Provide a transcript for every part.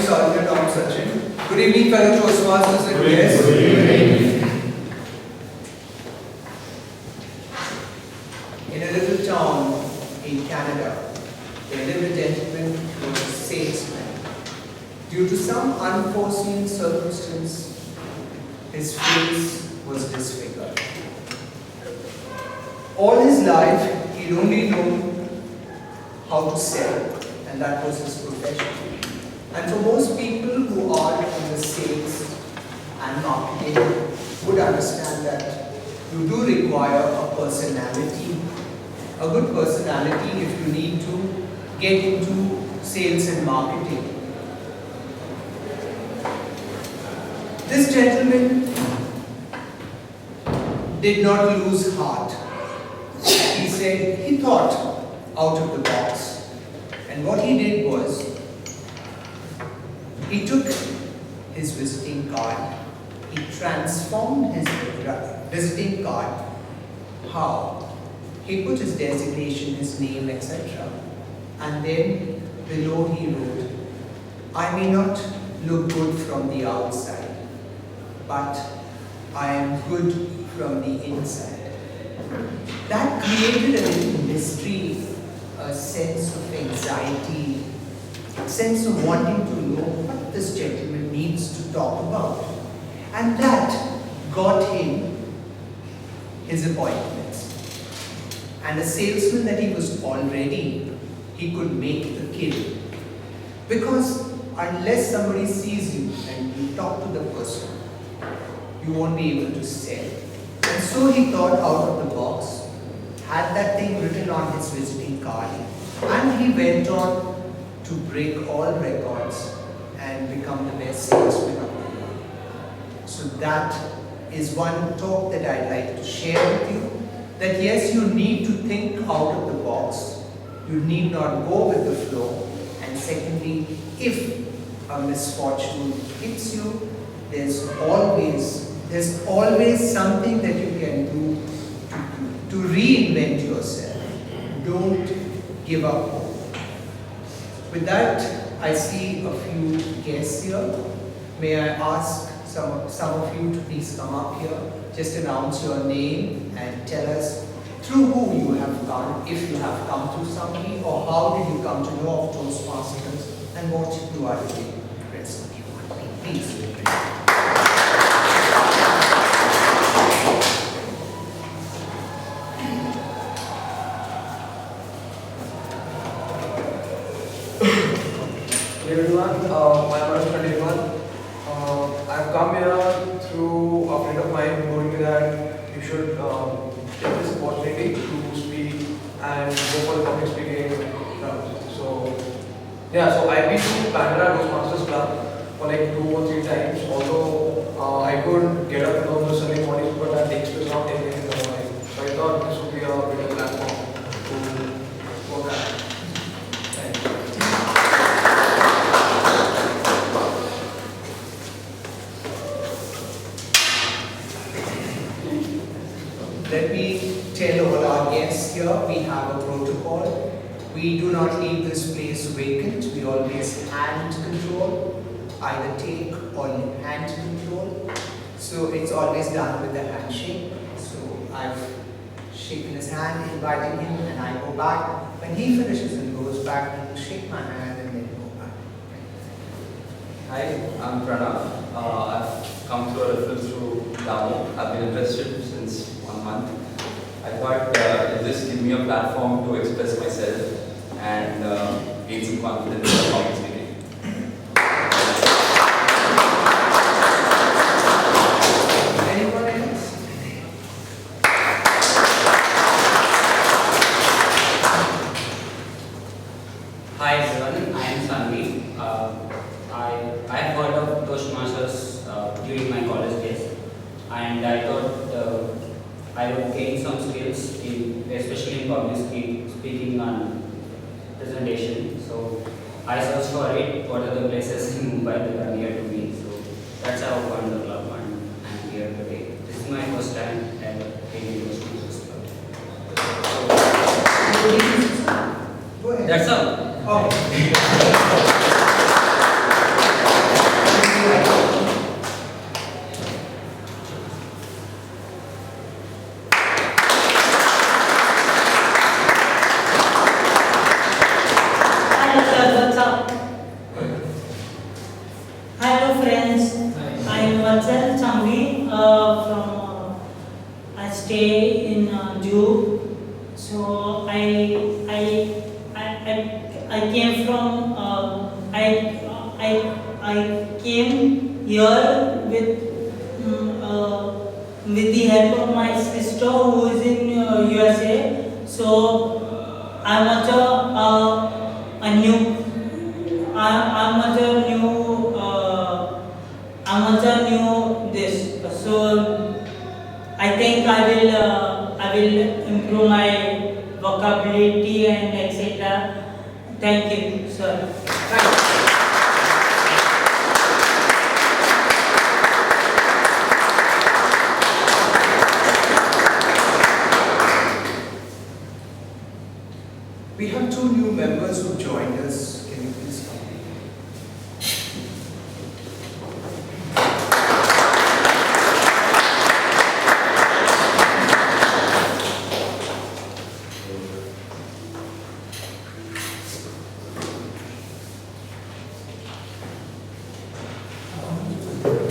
starting it on Sachin. Good evening, fellow Toastmasters and guests. Good evening. In a little town in Canada, there lived a gentleman who was a salesman. Due to some unforeseen circumstance, his face was disfigured. All his life, he'd only known how to sell, and that was his profession. And for most people who are in the sales and marketing would understand that you do require a personality, a good personality if you need to get into sales and marketing. This gentleman did not lose heart. He said he thought out of the box. And what he did was, he took his visiting card, he transformed his visiting card. How? He put his designation, his name, etc. And then below he wrote, I may not look good from the outside, but I am good from the inside. That created a little mystery, a sense of anxiety, a sense of wanting to know what this gentleman needs to talk about. And that got him his appointments. And a salesman that he was already, he could make the kill. Because unless somebody sees you and you talk to the person, you won't be able to sell. And so he thought out of the box, had that thing written on his visiting card, and he went on to break all records and become the best salesman of the world. So that is one talk that I'd like to share with you, that yes, you need to think out of the box, you need not go with the flow, and secondly, if a misfortune hits you, there's always something that you can do to reinvent yourself. Don't give up hope. With that, I see a few guests here. May I ask some of you to please come up here, just announce your name and tell us through who you have come, if you have come through somebody, or how did you come to know of Toastmasters and what you are doing presently. Please. Everyone, my name is Pradipman. I've come here through a friend of mine who told me that you should take this opportunity to speak and go for the public speaking rounds. So, yeah, so I've been to Bandra Toastmasters Club for like 2 or 3 times. Although I could get up to those early mornings, but that takes me around 10 minutes in the morning. So I thought this would be a better platform for that. Let me tell all our guests here, we have a protocol. We do not leave this place vacant. We always hand control, either take or hand control. So it's always done with a handshake. So I've shaken his hand, inviting him, and I go back. When he finishes and goes back, he will shake my hand and then go back. Hi, I'm Pranav. I've come through a referral through Damo. I've been interested since 1 month. I thought it just give me a platform to express myself and gain some confidence in public speaking. Anyone else? Hi everyone, I am Sanvi. I have heard of Toastmasters during my college days, and I thought I would gain some skills, especially in public speaking and presentation. So I searched for it. What are the places in Mumbai that are near to me? So that's how I found the club, and I'm here today. This is my first time ever being in Toastmasters club. Go ahead. That's all. Oh. what's up? Hello friends, I am Vatsal Sangvi from I stay in Jew. So I came from I came here with the help of my sister who is in USA. So I'm also a new I'm also new I'm also new this. So I think I will improve my vocabulary and etc. Thank you, sir. We have two new members who joined us. Can you please come?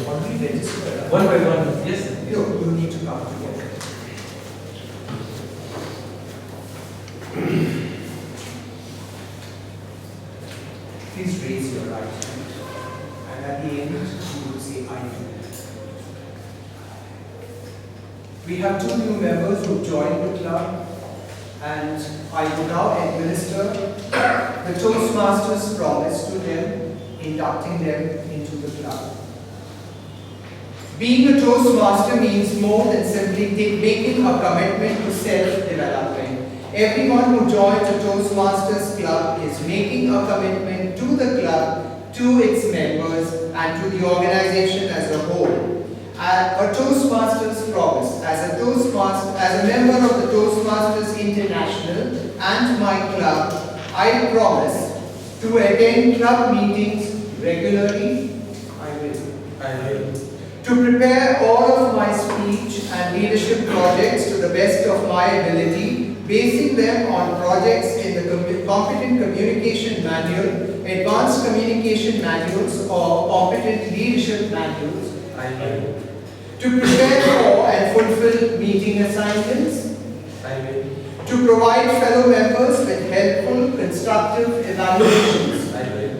Already registered. One by one, yes. You need to come together. Please raise your right hand, and at the end you will say I do. We have two new members who joined the club, and I will now administer the Toastmasters promise to them, inducting them into the club. Being a Toastmaster means more than simply making a commitment to self-development. Everyone who joins a Toastmasters club is making a commitment to the club, to its members, and to the organization as a whole. A Toastmasters promise. As a member of the Toastmasters International and my club, I promise to attend club meetings regularly. I will. To prepare all of my speech and leadership projects to the best of my ability, basing them on projects in the Competent Communication Manual, Advanced Communication Manuals, or Competent Leadership Manuals. I will. To prepare for and fulfill meeting assignments. I will. To provide fellow members with helpful, constructive evaluations. I will.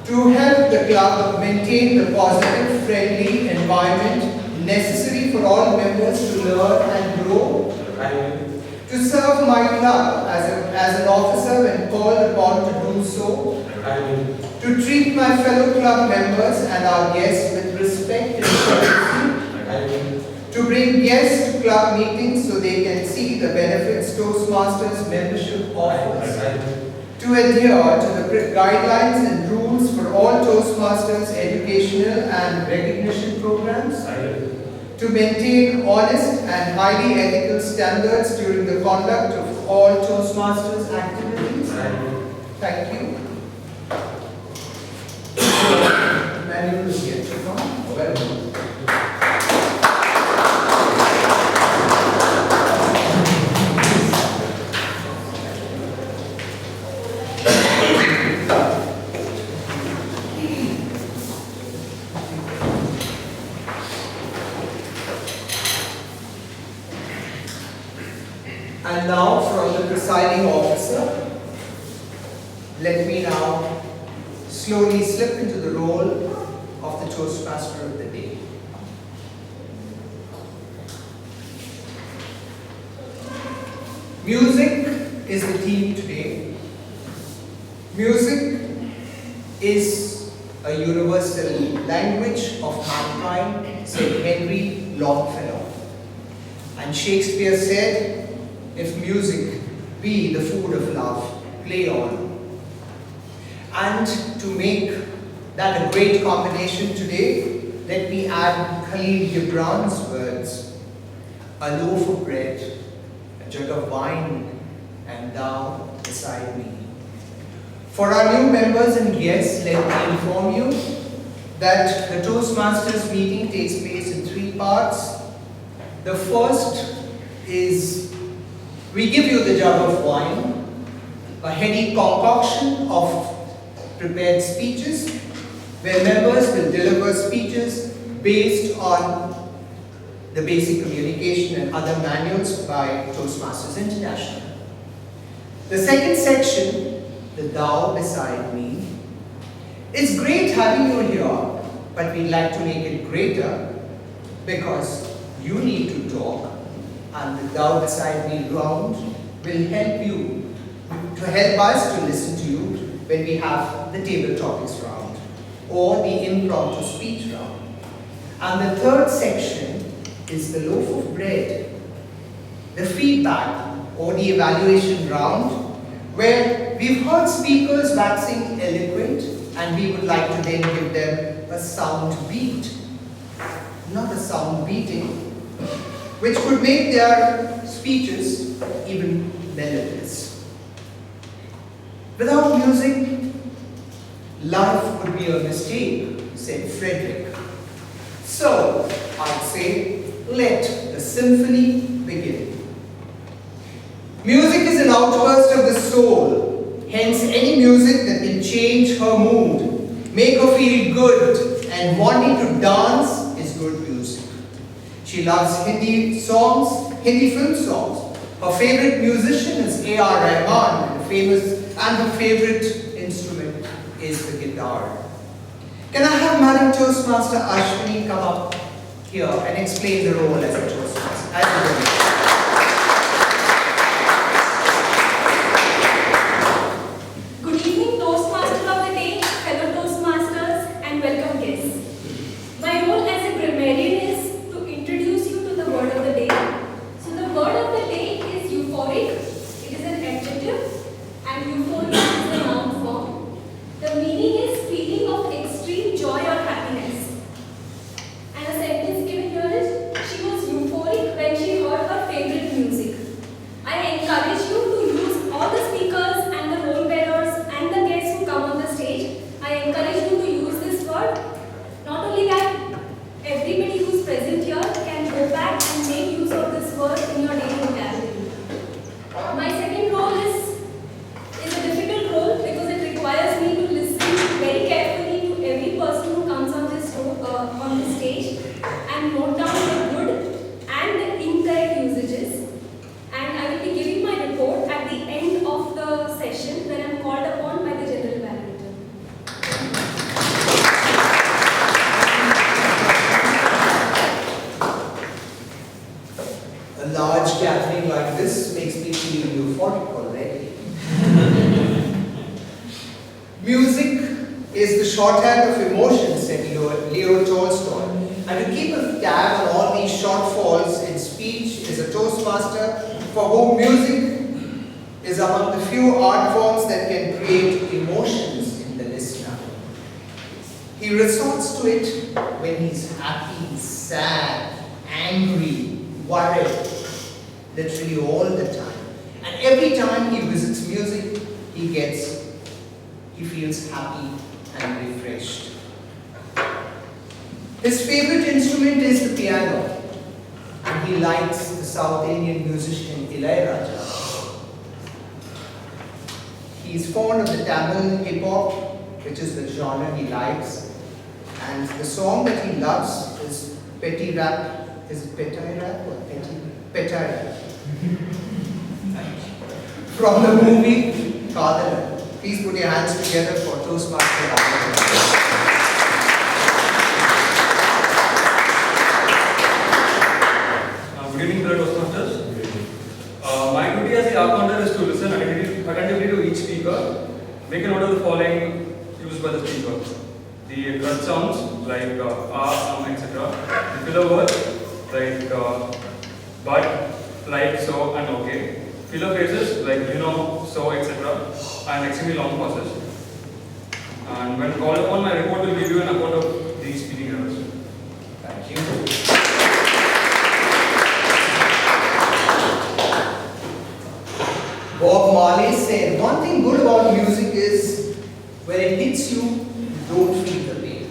To help the club maintain the positive, friendly environment necessary for all members to learn and grow. I will. To serve my club as an officer when called upon to do so. I will. To treat my fellow club members and our guests with respect and courtesy. I will. To bring guests to club meetings so they can see the benefits Toastmasters membership offers. I will. To adhere to the guidelines and rules for all Toastmasters educational and recognition programs. I will. To maintain honest and highly ethical standards during the conduct of all Toastmasters activities. I will. Thank you. The manual is yet to come. Welcome. And now from the presiding officer, let me now slowly slip into the role of the Toastmaster of the day. Music is the theme today. Music is a universal language of mankind, said Henry Longfellow. And Shakespeare said, if music be the food of love, play on. And to make that a great combination today, let me add Khalil Gibran's words. A loaf of bread, a jug of wine, and thou beside me. For our new members and guests, let me inform you that the Toastmasters meeting takes place in 3 parts. The first is, we give you the jug of wine, a heady concoction of prepared speeches where members will deliver speeches based on the basic communication and other manuals by Toastmasters International. The second section, the Thou beside me. It's great having you here, but we'd like to make it greater because you need to talk, and the Thou beside me round will help you, to help us to listen to you when we have the table topics round or the impromptu speech round. And the third section is the loaf of bread, the feedback or the evaluation round, where we've heard speakers waxing eloquent and we would like to then give them a sound beat, not a sound beating, which could make their speeches even melodious. Without music, life would be a mistake, said Frederick. So, I'd say, let the symphony begin. Music is an outburst of the soul, hence any music that can change her mood, make her feel good and wanting to dance is good music. She loves Hindi songs, Hindi film songs. Her favorite musician is A.R. Rahman, and her favorite instrument is the guitar. Can I have Madam Toastmaster Ashwini come up here and explain the role as a Toastmaster? Good evening, Toastmaster of the day, fellow Toastmasters, and welcome guests. My role as a grammarian is to introduce you to the word of the day. So the word of the day is euphoric. It is an adjective, and euphoria is a noun form. The meaning is feeling of extreme joy or happiness. And a sentence given here is, she was euphoric when she heard her favorite music. I encourage you to use all the speakers and the role bearers and the guests who come on the stage. I encourage you to use this word. Not only that, everybody who's present here can go back and make use of this word in your daily vocabulary. My second role is a difficult role because it requires me to listen very carefully to every person who comes on this stage and note down the good and the incorrect usages. And I will be giving my report at the end of the session when I am called upon by the general evaluator. A large gathering like this makes me feel euphoric already. Music is the shorthand of emotion, said Leo Tolstoy. And to keep a tab on all these shortfalls in speech is a Toastmaster for whom music is among the few art forms that can create emotions in the listener. He resorts to it when he's happy, sad, angry, worried, literally all the time. And every time he visits music, he feels happy and refreshed. His favorite instrument is the piano, and he likes the South Indian musician Ilayaraja. He is fond of the Tamil hip-hop, which is the genre he likes, and the song that he loves is petty rap. Is it petty rap or petty rap? From the movie Kadalan. Please put your hands together for Toastmaster Ramadan. Good evening, fellow Toastmasters. My duty as the archonter is to listen attentively to each speaker, make a note of the following used by the speaker. The crutch sounds like etc. The filler words like but, like, so, and okay. Filler phrases like so, etc. and extremely long pauses. And when called upon, my report will give you an account of these speaking errors. Thank you. Bob Marley said, one thing good about music is when it hits you, you don't feel the pain.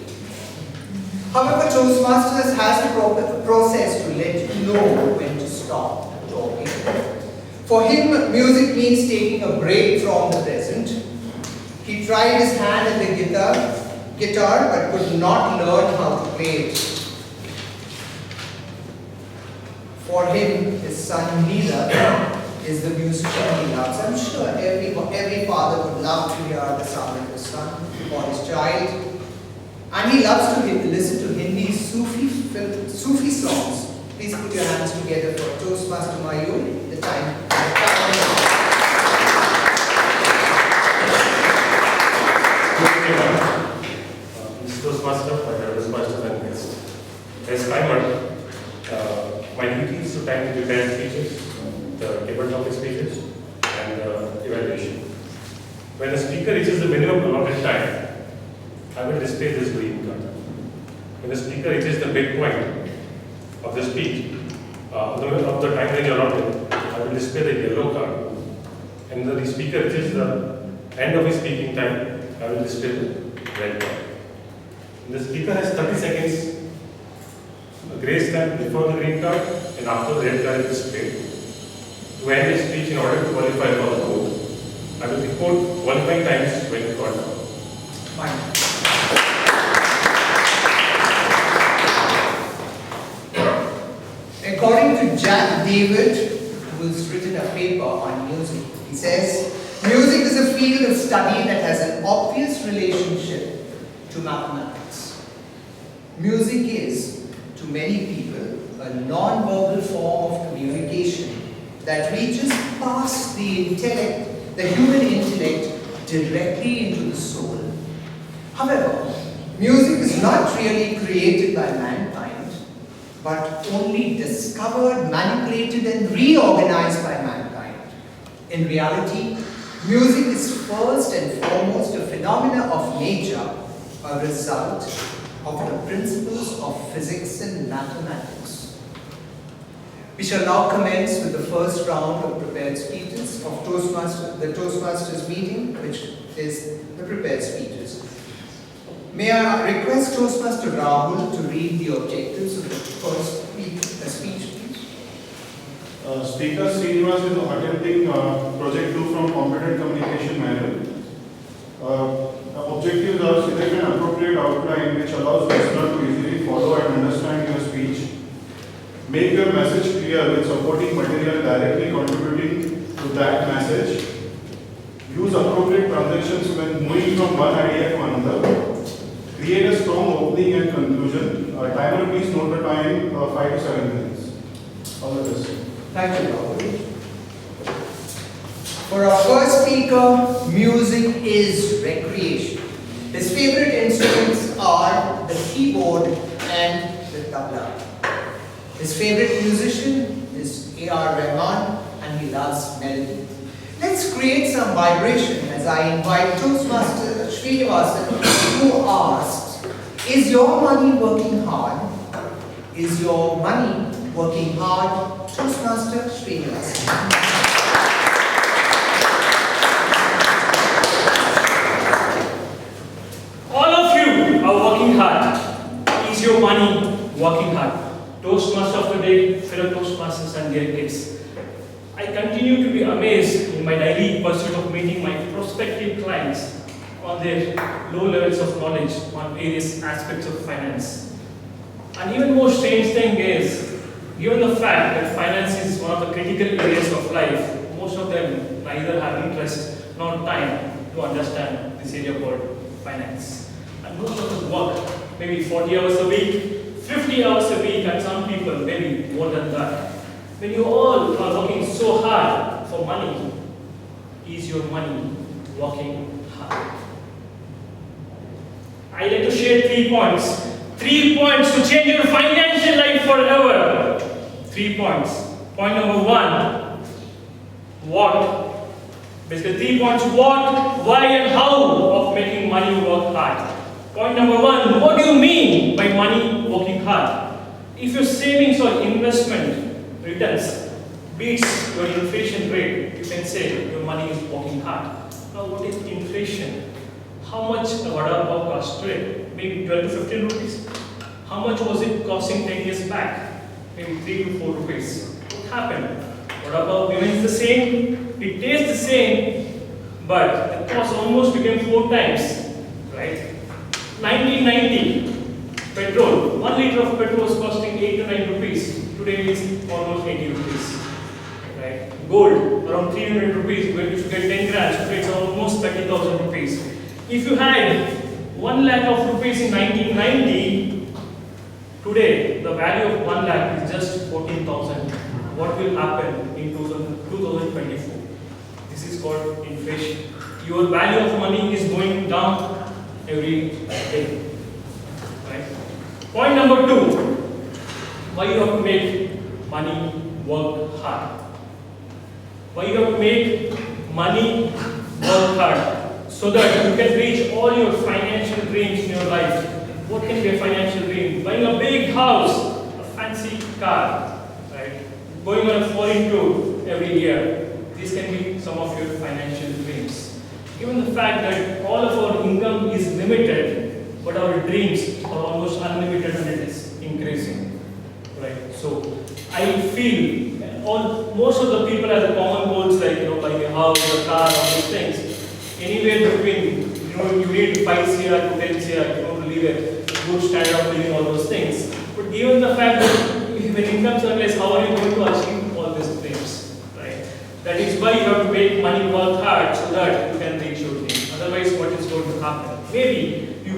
However, Toastmasters has a process to let you know when to stop talking. For him, music means taking a break from the present. tried his hand at the guitar but could not learn how to play it. For him, his son Neela is the musician he loves. I'm sure every father would love to hear the sound of his son or his child. And he loves to listen to Hindi Sufi songs. Please put your hands together for Toastmaster Mayur, the time. Mr. Toastmaster, my eldest master and guest. As timer, my duty is to time the prepared speeches, the table topic speeches, and evaluation. When a speaker reaches the minimum allotted time, I will display this green card. When the speaker reaches the midpoint of the speech, of the time range allotted, I will display the yellow card. And when the speaker reaches the end of his speaking time, I will display the red card. And the speaker has 30 seconds grace time before the green card and after the red card is displayed to end his speech in order to qualify for the vote. I will report qualifying times when called out. Fine. According to Jack David, who's written a paper on music, he says, music is a field of study that has an obvious relationship to mathematics. Music is, to many people, a non-verbal form of communication that reaches past the intellect, the human intellect, directly into the soul. However, music is not really created by mankind, but only discovered, manipulated, and reorganized by mankind. In reality, music is first and foremost a phenomena of nature, a result of the principles of physics and mathematics. We shall now commence with the first round of prepared speeches of the Toastmasters meeting, which is the prepared speeches. May I request Toastmaster Rahul to read the objectives of the first speech, please? Speaker Srinivas is attempting Project 2 from Competent Communication Manual. The objectives are select an appropriate outline which allows listener to easily follow and understand your speech. Make your message clear with supporting material directly contributing to that message. Use appropriate transactions when moving from one idea to another. Create a strong opening and conclusion. Timer, please note the time, 5 to 7 minutes. All the best. Thank you, Rahul. For our first speaker, music is recreation. His favorite instruments are the keyboard and the tabla. His favorite musician is A.R. Rahman, and he loves melody. Let's create some vibration as I invite Toastmaster Srinivasan, who asks, is your money working hard? Is your money working hard? Toastmaster Srinivasan. All of you are working hard. Is your money working hard? Toastmaster of the day, fellow Toastmasters and their kids. I continue to be amazed in my daily pursuit of meeting my prospective clients on their low levels of knowledge on various aspects of finance. An even more strange thing is, given the fact that finance is one of the critical areas of life, most of them neither have interest nor time to understand this area called finance. And most of us work maybe 40 hours a week, 50 hours a week, and some people maybe more than that. When you all are working so hard for money, is your money working hard? I like to share 3 points. 3 points to change your financial life forever. 3 points. Point number 1, what? Basically 3 points, what, why and how of making money work hard. Point number 1, what do you mean by money working hard? If your savings or investment returns beats your inflation rate, you can say your money is working hard. Now what is inflation? How much a vada pav costs today? Maybe 12 to 15 rupees. How much was it costing 10 years back? Maybe 3 to 4 rupees. What happened? Vada pav remains the same, it tastes the same, but the cost almost became 4 times, right? 1990, petrol, 1 liter of petrol was costing 8 to 9 rupees. Today it's almost 80 rupees, right? Gold, around 300 rupees, when you should get 10 grams, today it's almost 30,000 rupees. If you had 1 lakh of rupees in 1990, today the value of 1 lakh is just 14,000. What will happen in 2024? This is called inflation. Your value of money is going down every day. Right? Point number 2. Why you have to make money work hard? Why you have to make money work hard? So that you can reach all your financial dreams in your life. What can be a financial dream? Buying a big house, a fancy car, right? Going on a foreign tour every year. These can be some of your financial dreams. Given the fact that all of our income is limited, but our dreams are almost unlimited and it is increasing. Right? So I feel most of the people have common goals like buying a house, a car, all these things. Anywhere between you need 5 CR to 10 CR, you want to live a good standard of living, all those things. But given the fact that when incomes are less, how are you going to achieve all these dreams? Right? That is why you have to make money work hard so that you can reach your dream. Otherwise, what is going to happen? Maybe you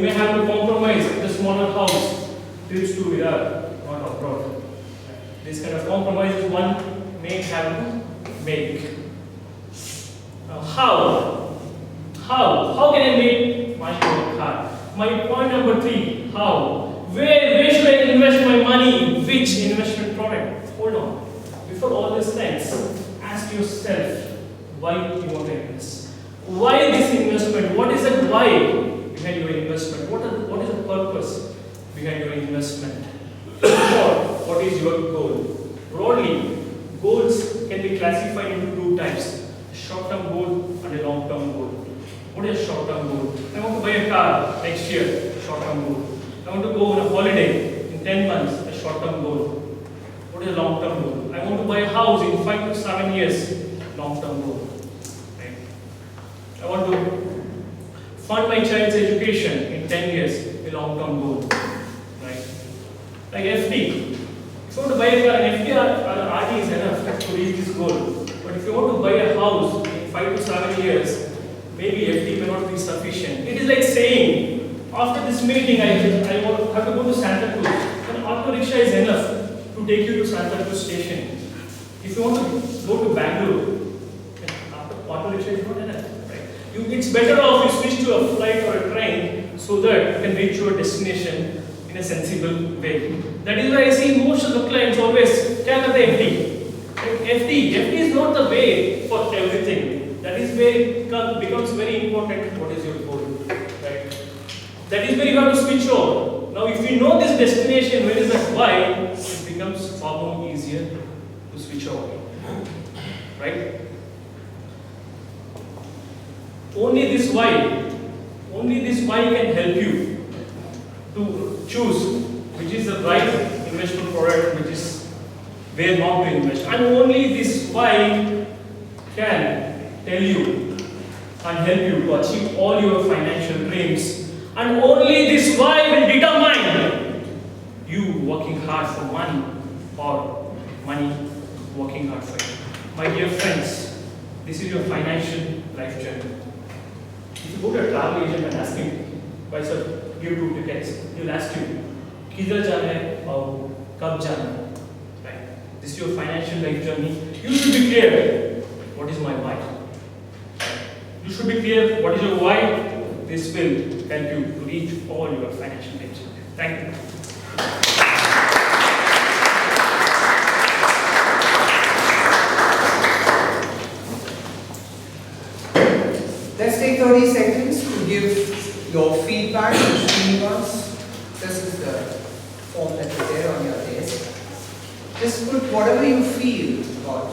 may have to compromise with a smaller house, trips to Iraq, not abroad. This kind of compromises one may have to make. Now, how can I make money work hard? My point number 3, how? Where should I invest my money? Which investment product? Hold on. Before all these things, ask yourself why you want to invest. Why this investment? What is the why behind your investment? What is the purpose behind your investment? Or what is your goal? Broadly, goals can be classified into 2 types: a short-term goal and a long-term goal. What is a short-term goal? I want to buy a car next year, short-term goal. I want to go on a holiday in 10 months, a short-term goal. What is a long-term goal? I want to buy a house in 5 to 7 years, long-term goal. Right? I want to fund my child's education in 10 years, a long-term goal. Right? Like FD. If you want to buy a car, an FD or RD is enough to reach this goal. But if you want to buy a house in 5 to 7 years, maybe FD may not be sufficient. It is like saying, after this meeting, I have to go to Santa Cruz. An auto rickshaw is enough to take you to Santa Cruz station. If you want to go to Bangalore, auto rickshaw is not enough. Right? It's better off you switch to a flight or a train so that you can reach your destination in a sensible way. That is why I see most of the clients always tell the FD. FD is not the way for everything. That is where it becomes very important. What is your goal? Right? That is where you have to switch on. Now, if you know this destination, where is that why, it becomes far more easier to switch on. Right? Only this why can help you to choose which is the right investment product, which is where not to invest. And only this why can tell you and help you to achieve all your financial dreams. And only this why will determine you working hard for money or money working hard for you. My dear friends, this is your financial life journey. If you go to a travel agent and ask him, why sir, give 2 tickets, he will ask you, किधर जाना है और कब जाना है. Right? This is your financial life journey. You should be clear. What is my why? You should be clear. What is your why? This will help you to reach all your financial dreams. Thank you. Let's take 30 seconds to give your feedback to Srinivas. This is the form that is there on your desk. Just put whatever you feel about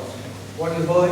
what you heard.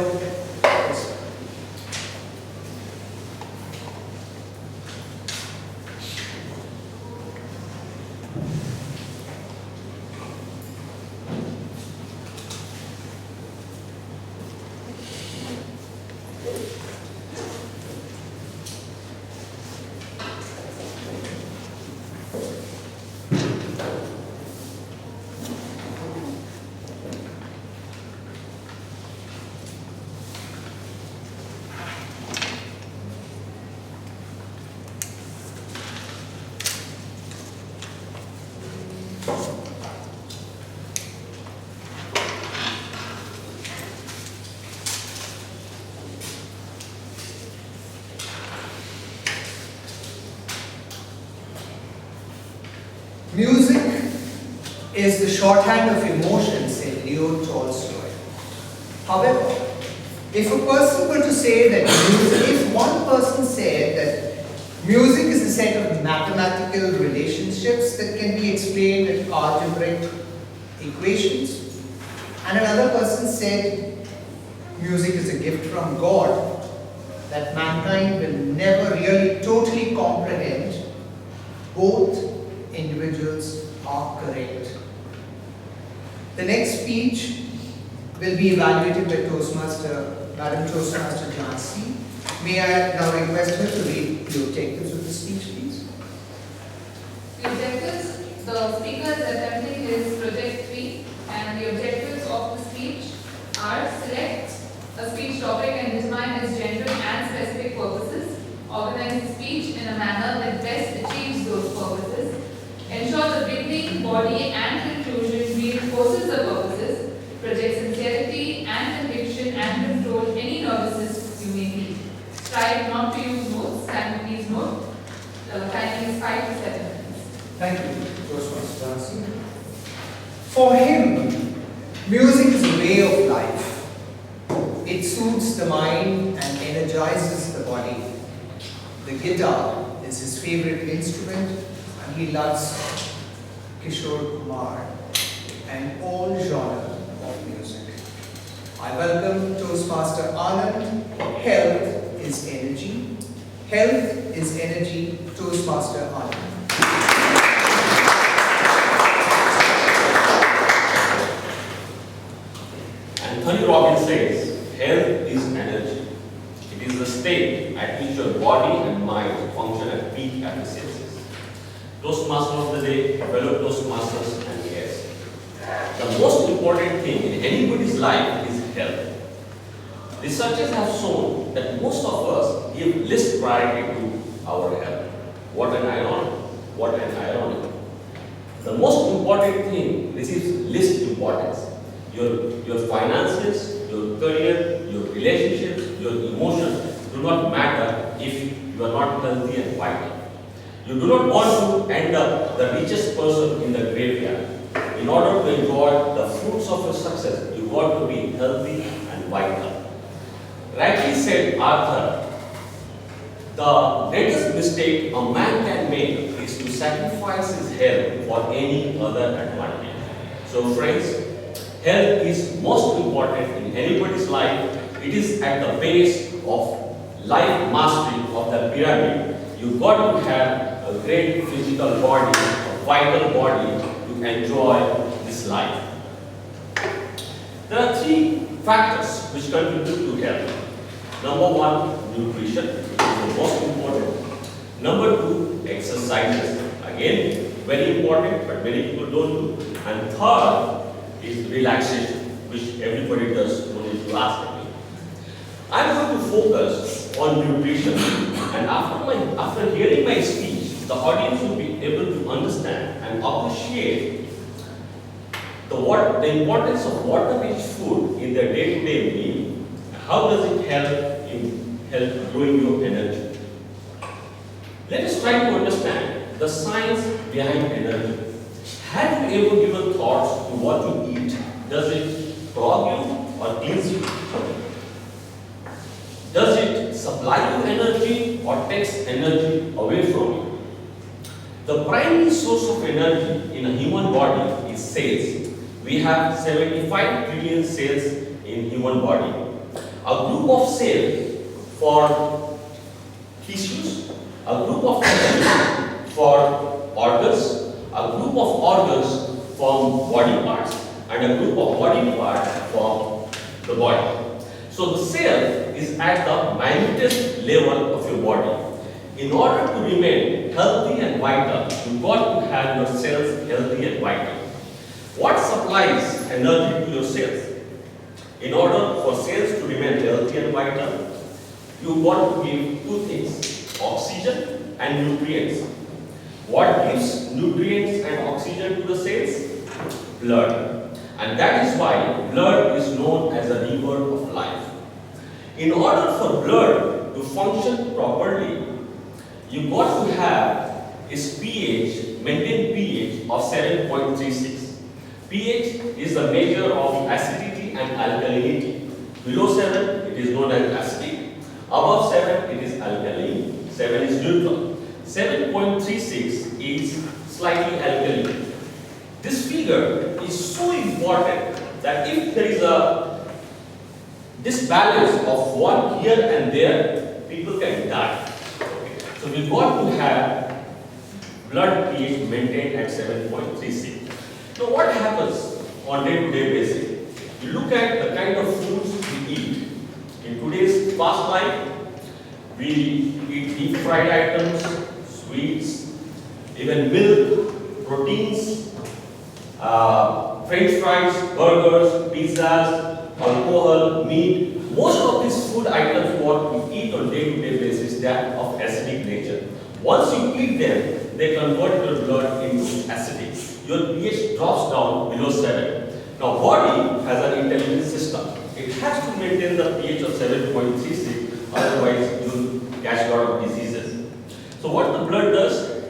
Music is the shorthand of emotion, said Leo Tolstoy. However, if a person were to say that if one person said that music is a set of mathematical relationships that can be explained with algebraic equations, and another person said music is a gift from God that mankind will never really totally comprehend, both individuals are correct. The next speech will be evaluated by Madam Toastmaster Jansi. May I now request her to read the objectives of the speech, please? The objectives, the speaker is attempting his project 3, and the objectives of the speech are: select a speech topic and determine its general and specific purposes, organize the speech in a manner that best achieves those purposes, ensure the beginning, body and conclusion reinforces the purposes, project sincerity and conviction and control any nervousness you may feel. Strive not to use notes. Can you please note? Time is 5 to 7 minutes. Thank you, Toastmaster Jansi. For him, music is a way of life. It soothes the mind and energizes the body. The guitar is his favorite instrument, and he loves Kishore Kumar and all genre of music. I welcome Toastmaster Anand. Health is energy. Health is energy. Toastmaster Anand. Anthony Robbins says, health is energy. It is the state at which your body and mind function at peak efficiencies. Toastmaster of the day, fellow Toastmasters and guests. The most important thing in anybody's life is health. Researchers have shown that most of us give least priority to our health. What an irony. What an irony. The most important thing receives least importance. Your finances, your career, your relationships, your emotions do not matter if you are not healthy and vital. You do not want to end up the richest person in the graveyard. In order to enjoy the fruits of your success, you got to be healthy and vital. Rightly said Arthur, the greatest mistake a man can make is to sacrifice his health for any other advantage. So friends, health is most important in anybody's life. It is at the base of life mastery of the pyramid. You got to have a great physical body, a vital body to enjoy this life. There are 3 factors which contribute to health. Number 1, nutrition, which is the most important. Number 2, exercises. Again, very important, but many people don't do. And third is relaxation, which everybody does, no need to ask me. I'm going to focus on nutrition, and after hearing my speech, the audience will be able to understand and appreciate the importance of water-rich food in their day-to-day meal. How does it help growing your energy? Let us try to understand the science behind energy. Have you ever given thoughts to what you eat? Does it prod you or tease you? Does it supply you energy or takes energy away from you? The primary source of energy in a human body is cells. We have 75 trillion cells in human body. A group of cells for tissues, a group of tissues for organs, a group of organs form body parts, and a group of body parts form the body. So the cell is at the minutest level of your body. In order to remain healthy and vital, you got to have your cells healthy and vital. What supplies energy to your cells? In order for cells to remain healthy and vital, you got to give 2 things, oxygen and nutrients. What gives nutrients and oxygen to the cells? Blood. And that is why blood is known as a river of life. In order for blood to function properly, you got to have is pH, maintain pH of 7.36. pH is the measure of acidity and alkalinity. Below 7, it is known as acidic. Above 7, it is alkaline. 7 is neutral. 7.36 is slightly alkaline. This figure is so important that if there is a disbalance of one here and there, people can die. Okay. So we got to have blood pH maintained at 7.36. Now what happens on day-to-day basis? You look at the kind of foods we eat. In today's fast life, we eat deep fried items, sweets, even milk, proteins, French fries, burgers, pizzas, alcohol, meat. Most of these food items what we eat on day-to-day basis, they are of acidic nature. Once you eat them, they convert your blood into acidic. Your pH drops down below 7. Now body has an intelligent system. It has to maintain the pH of 7.36, otherwise you will catch a lot of diseases. So what the blood does,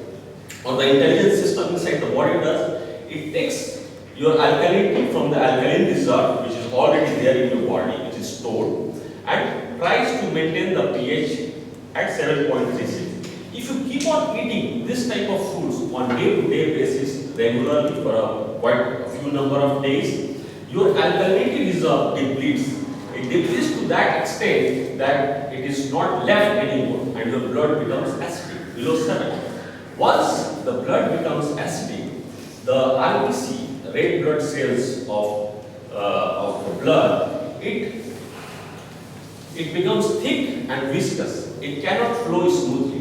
or the intelligent system inside the body does, it takes your alkalinity from the alkaline reserve, which is already there in your body, which is stored, and tries to maintain the pH at 7.36. If you keep on eating this type of foods on day-to-day basis regularly for quite a few number of days, your alkalinity reserve depletes. It depletes to that extent that it is not left anymore and your blood becomes acidic, below 7. Once the blood becomes acidic, the RBC, the red blood cells of the blood, it becomes thick and viscous. It cannot flow smoothly.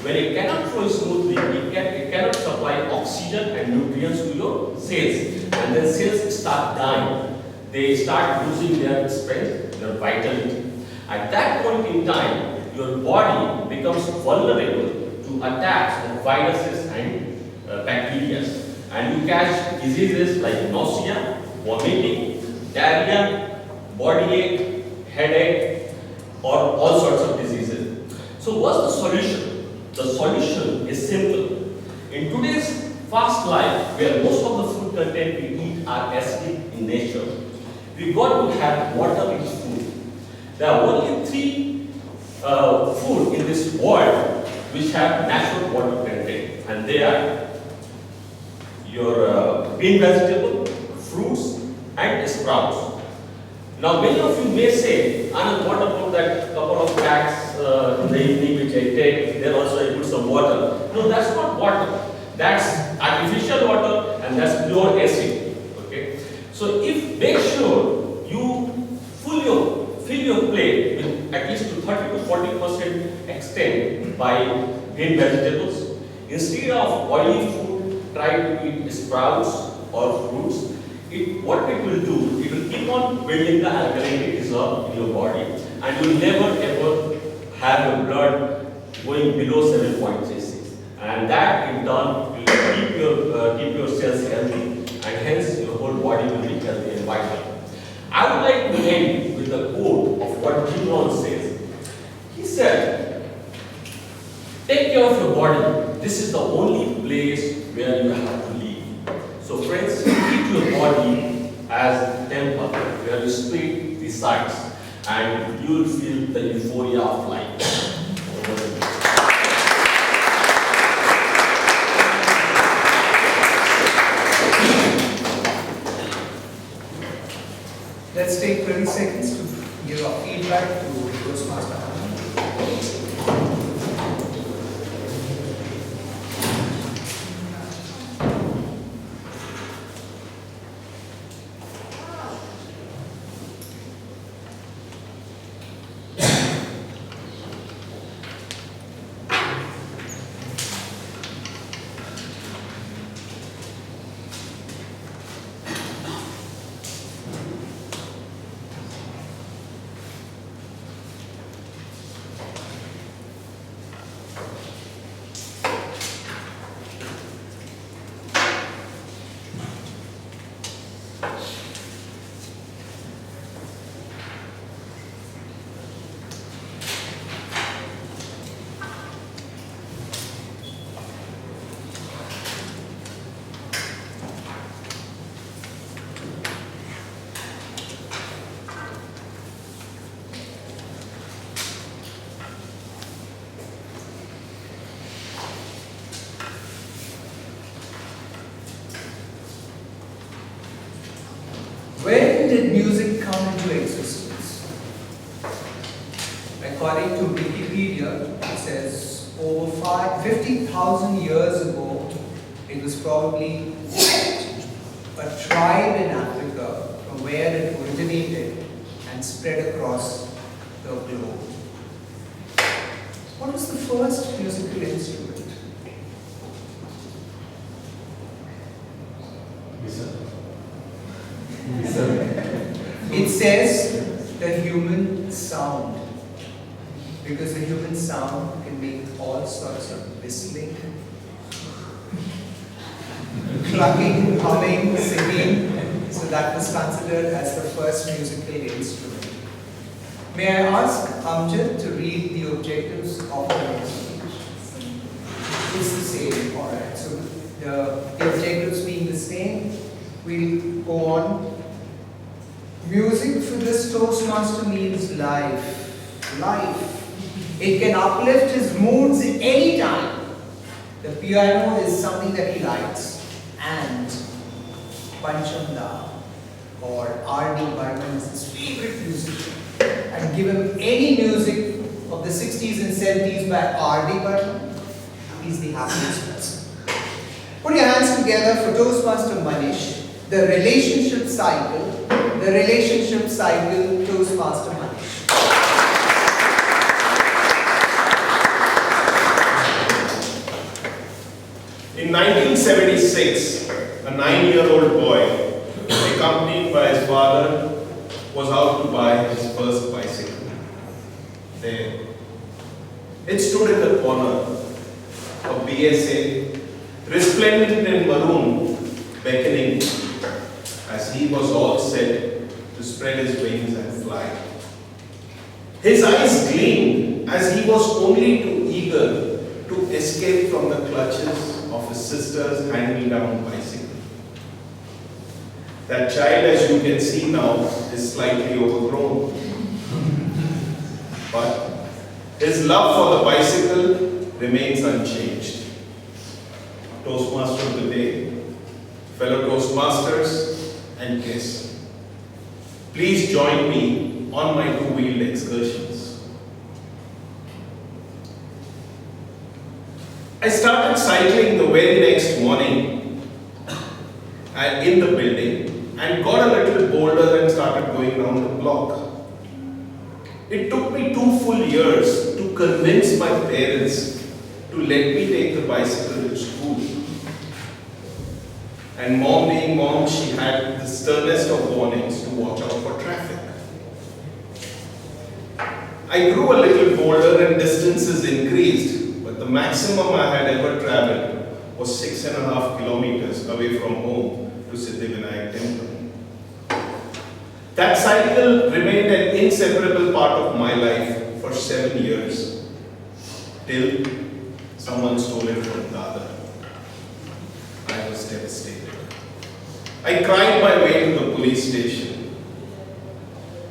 When it cannot flow smoothly, it cannot supply oxygen and nutrients to your cells. And then cells start dying. They start losing their strength, their vitality. At that point in time, your body becomes vulnerable to attacks of viruses and bacteria. And you catch diseases like nausea, vomiting, diarrhea, body ache, headache, or all sorts of diseases. So what's the solution? The solution is simple. In today's fast life, where most of the food content we eat are acidic in nature, we got to have water-rich food. There are only 3 food in this world which have natural water content, and they are your green vegetable, fruits, and sprouts. Now, many of you may say, Anand, what about that couple of packs in the evening which I take? There also I put some water. No, that's not water. That's artificial water and that's pure acid. Okay. So, if make sure you fill your plate with at least to 30 to 40% extent by green vegetables. Instead of oily food, try to eat sprouts or fruits. What it will do, it will keep on building the alkalinity reserve in your body, and you will never ever have your blood going below 7.36. And that in turn will keep your cells healthy, and hence your whole body will be healthy and vital. I would like to end with the quote of what Jim Rohn says. He said, "Take care of your body. This is the only place where you have to live." So friends, treat your body as a temple where your spirit resides, and you will feel the euphoria of life. Let's take 20 seconds to give our feedback to Toastmaster Anand. did music come into existence? According to Wikipedia, it says over 50,000 years ago, it was probably a tribe in Africa from where it originated and spread across the globe. What was the first musical instrument? It says the human sound, because the human sound can make all sorts of whistling, clucking, humming, singing. So that was considered as the first musical instrument. May I ask Amjad to read the objectives of the speech? It's the same, alright. So the objectives being the same, we'll go on. Music for this Toastmaster means life. Life. It can uplift his moods anytime. The piano is something that he likes. And Panchamda or R.D. Burman is his favorite musician. And give him any music of the 60s and 70s by R.D. Burman, he's the happiest person. Put your hands together for Toastmaster Manish, the relationship cycle Toastmaster Manish. In 1976, a 9-year-old boy, accompanied by his father, was out to buy his first bicycle. There, it stood in the corner, a BSA, resplendent in maroon, beckoning, as he was all set to spread his wings and fly. His eyes gleamed as he was only too eager to escape from the clutches of his sister's hand-me-down bicycle. That child, as you can see now, is slightly overgrown. But his love for the bicycle remains unchanged. Toastmaster of the day, fellow Toastmasters, and guests, please join me on my two-wheeled excursions. I started cycling the very next morning and in the building and got a little bolder and started going round the block. It took me 2 full years to convince my parents to let me take the bicycle to school. And mom being mom, she had the sternest of warnings to watch out for traffic. I grew a little bolder and distances increased, but the maximum I had ever traveled was 6.5 kilometers away from home to Siddhivinayak temple. That cycle remained an inseparable part of my life for 7 years, till someone stole it from Dada. I was devastated. I cried my way to the police station.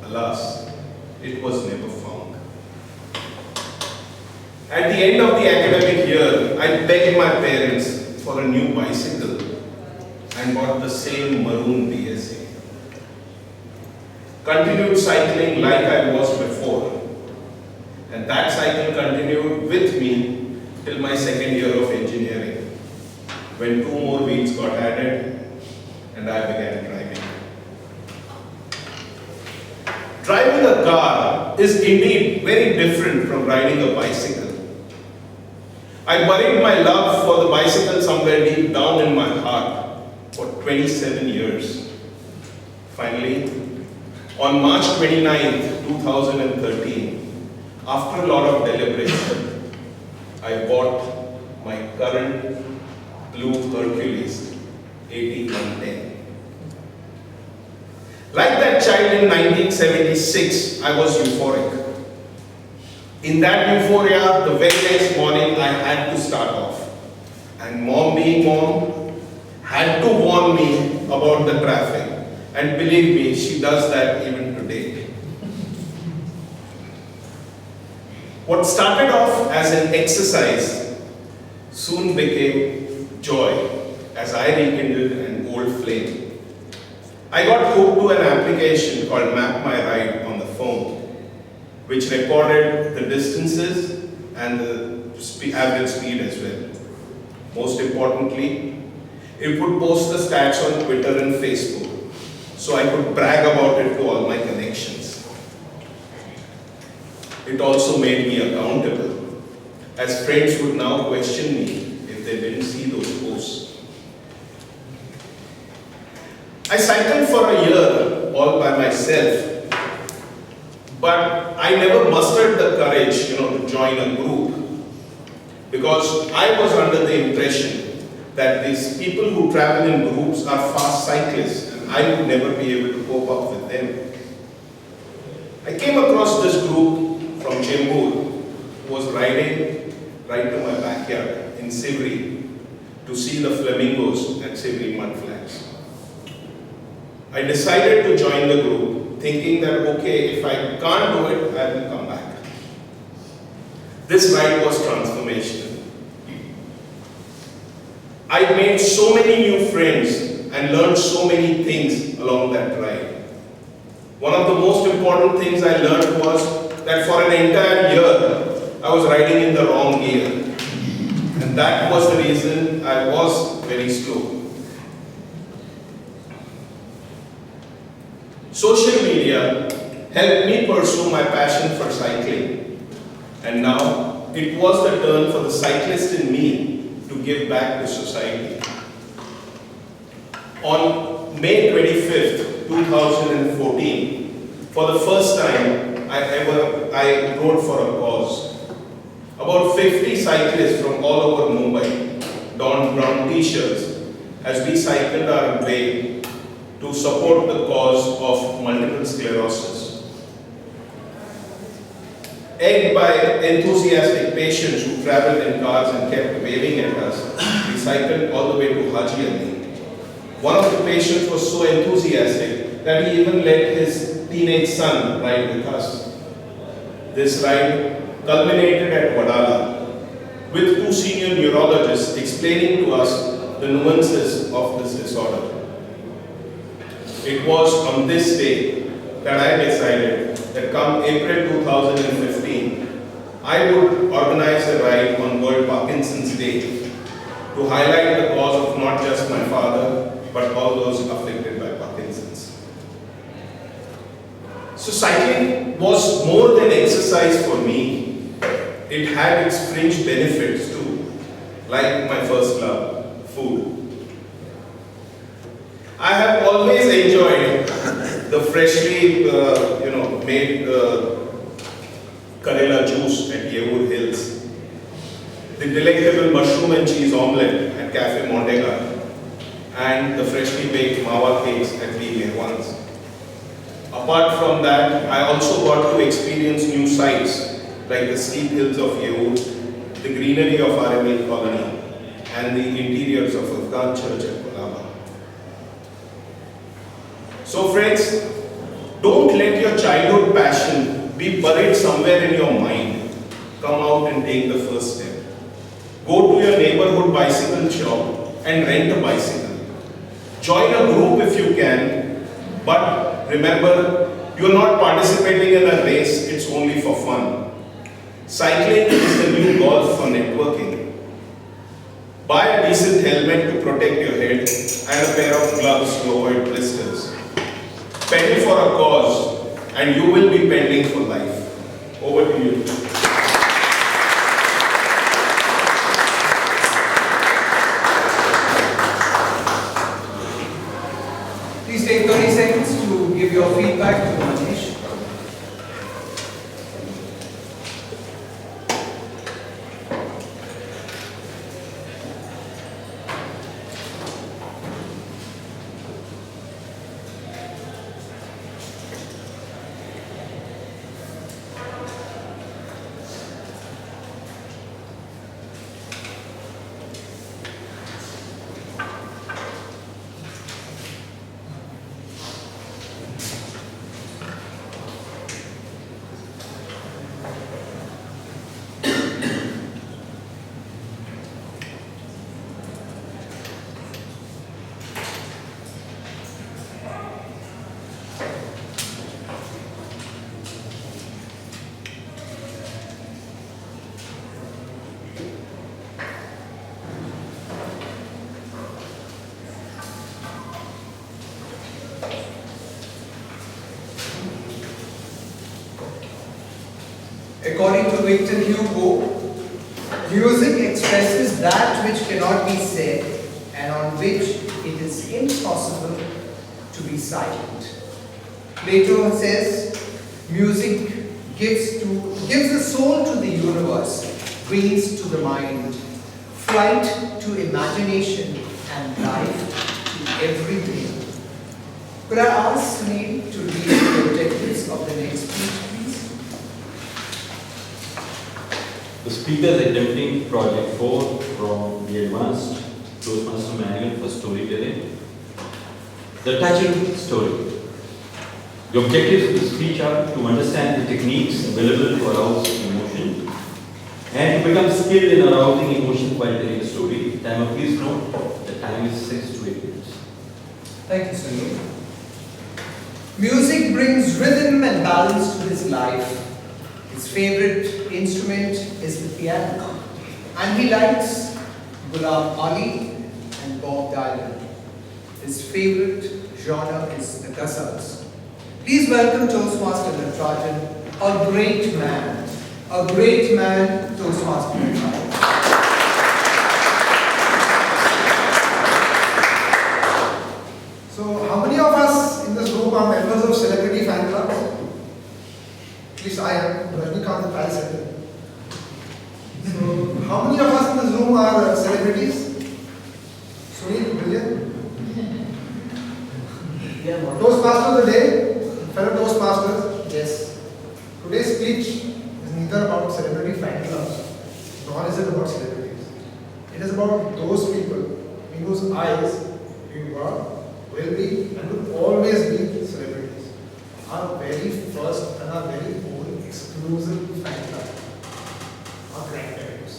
Alas, it was never found. At the end of the academic year, I begged my parents for a new bicycle and bought the same maroon BSA. Continued cycling like I was before, and that cycle continued with me till my second year of engineering, when 2 more wheels got added and I began driving. Driving a car is indeed very different from riding a bicycle. I buried my love for the bicycle somewhere deep down in my heart for 27 years. Finally, on March 29th, 2013, after a lot of deliberation, I bought my current blue Hercules 8110. Like that child in 1976, I was euphoric. In that euphoria, the very next morning, I had to start off. And mom being mom, had to warn me about the traffic. And believe me, she does that even today. What started off as an exercise soon became joy as I rekindled an old flame. I got hooked to an application called Map My Ride on the phone, which recorded the distances and the average speed as well. Most importantly, it would post the stats on Twitter and Facebook, so I could brag about it to all my connections. It also made me accountable, as friends would now question me if they didn't see those posts. I cycled for a year all by myself, but I never mustered the courage, to join a group, because I was under the impression that these people who travel in groups are fast cyclists, and I would never be able to cope up with them. I came across this group from Chembur who was riding right to my backyard in Sivri to see the flamingos at Sivri mud flats. I decided to join the group, thinking that okay, if I can't do it, I will come back. This ride was transformational. I made so many new friends and learned so many things along that ride. One of the most important things I learned was that for an entire year, I was riding in the wrong gear. And that was the reason I was very slow. Social media helped me pursue my passion for cycling. And now, it was the turn for the cyclist in me to give back to society. On May 25th, 2014, for the first time I rode for a cause. About 50 cyclists from all over Mumbai donned brown t-shirts as we cycled our way to support the cause of multiple sclerosis. Egged by enthusiastic patients who traveled in cars and kept waving at us, we cycled all the way to Haji Ali. One of the patients was so enthusiastic that he even let his teenage son ride with us. This ride culminated at Wadala, with 2 senior neurologists explaining to us the nuances of this disorder. It was on this day that I decided that come April 2015, I would organize a ride on World Parkinson's Day to highlight the cause of not just my father, but all those afflicted by Parkinson's. So cycling was more than exercise for me. It had its fringe benefits too, like my first love, food. I have always enjoyed the freshly, made Karela juice at Yevur Hills, the delectable mushroom and cheese omelette at Cafe Montega, and the freshly baked mawa cakes at the Mehwans. Apart from that, I also got to experience new sights like the steep hills of Yevur, the greenery of RML colony, and the interiors of Afghan church at Kolaba. So friends, don't let your childhood passion be buried somewhere in your mind. Come out and take the first step. Go to your neighborhood bicycle shop and rent a bicycle. Join a group if you can, but remember, you're not participating in a race, it's only for fun. Cycling is the new golf for networking. Buy a decent helmet to protect your head and a pair of gloves to avoid blisters. Pedal for a cause and you will be pending for life. Over to you. Please take 30 seconds to give your feedback to Manish. According to Victor Hugo, music expresses that which cannot be said and on which it is impossible to be silent. Plato says, music gives a soul to the universe, wings to the mind, flight to imagination, and life to everything. Could I ask Sunil to read the objectives of the next speech, please? The speaker is attempting project 4 from the Advanced Toastmaster Manual for Storytelling. The touching story. The objectives of the speech are to understand the techniques available to arouse emotion and to become skilled in arousing emotion while telling a story. Timer, please note the time is 6 to 8 minutes. Thank you, Sunil. Music brings rhythm and balance to his life. His favorite instrument is the piano, and he likes Ghulam Ali and Bob Dylan. His favorite genre is the ghazals. Please welcome Toastmaster Natarajan, a great man, Toastmaster Natarajan. So, how many of us in this room are members of celebrity fan clubs? At least I am. Rajnikant and Paris Hilton. So, how many of us in this room are celebrities? Sunil, brilliant. Toastmaster of the day, fellow Toastmasters. Yes. Today's speech is neither about celebrity fan clubs, nor is it about celebrities. It is about those people in whose eyes you are, will be, and will always be celebrities. Our very first and our very own exclusive fan club, our grandparents.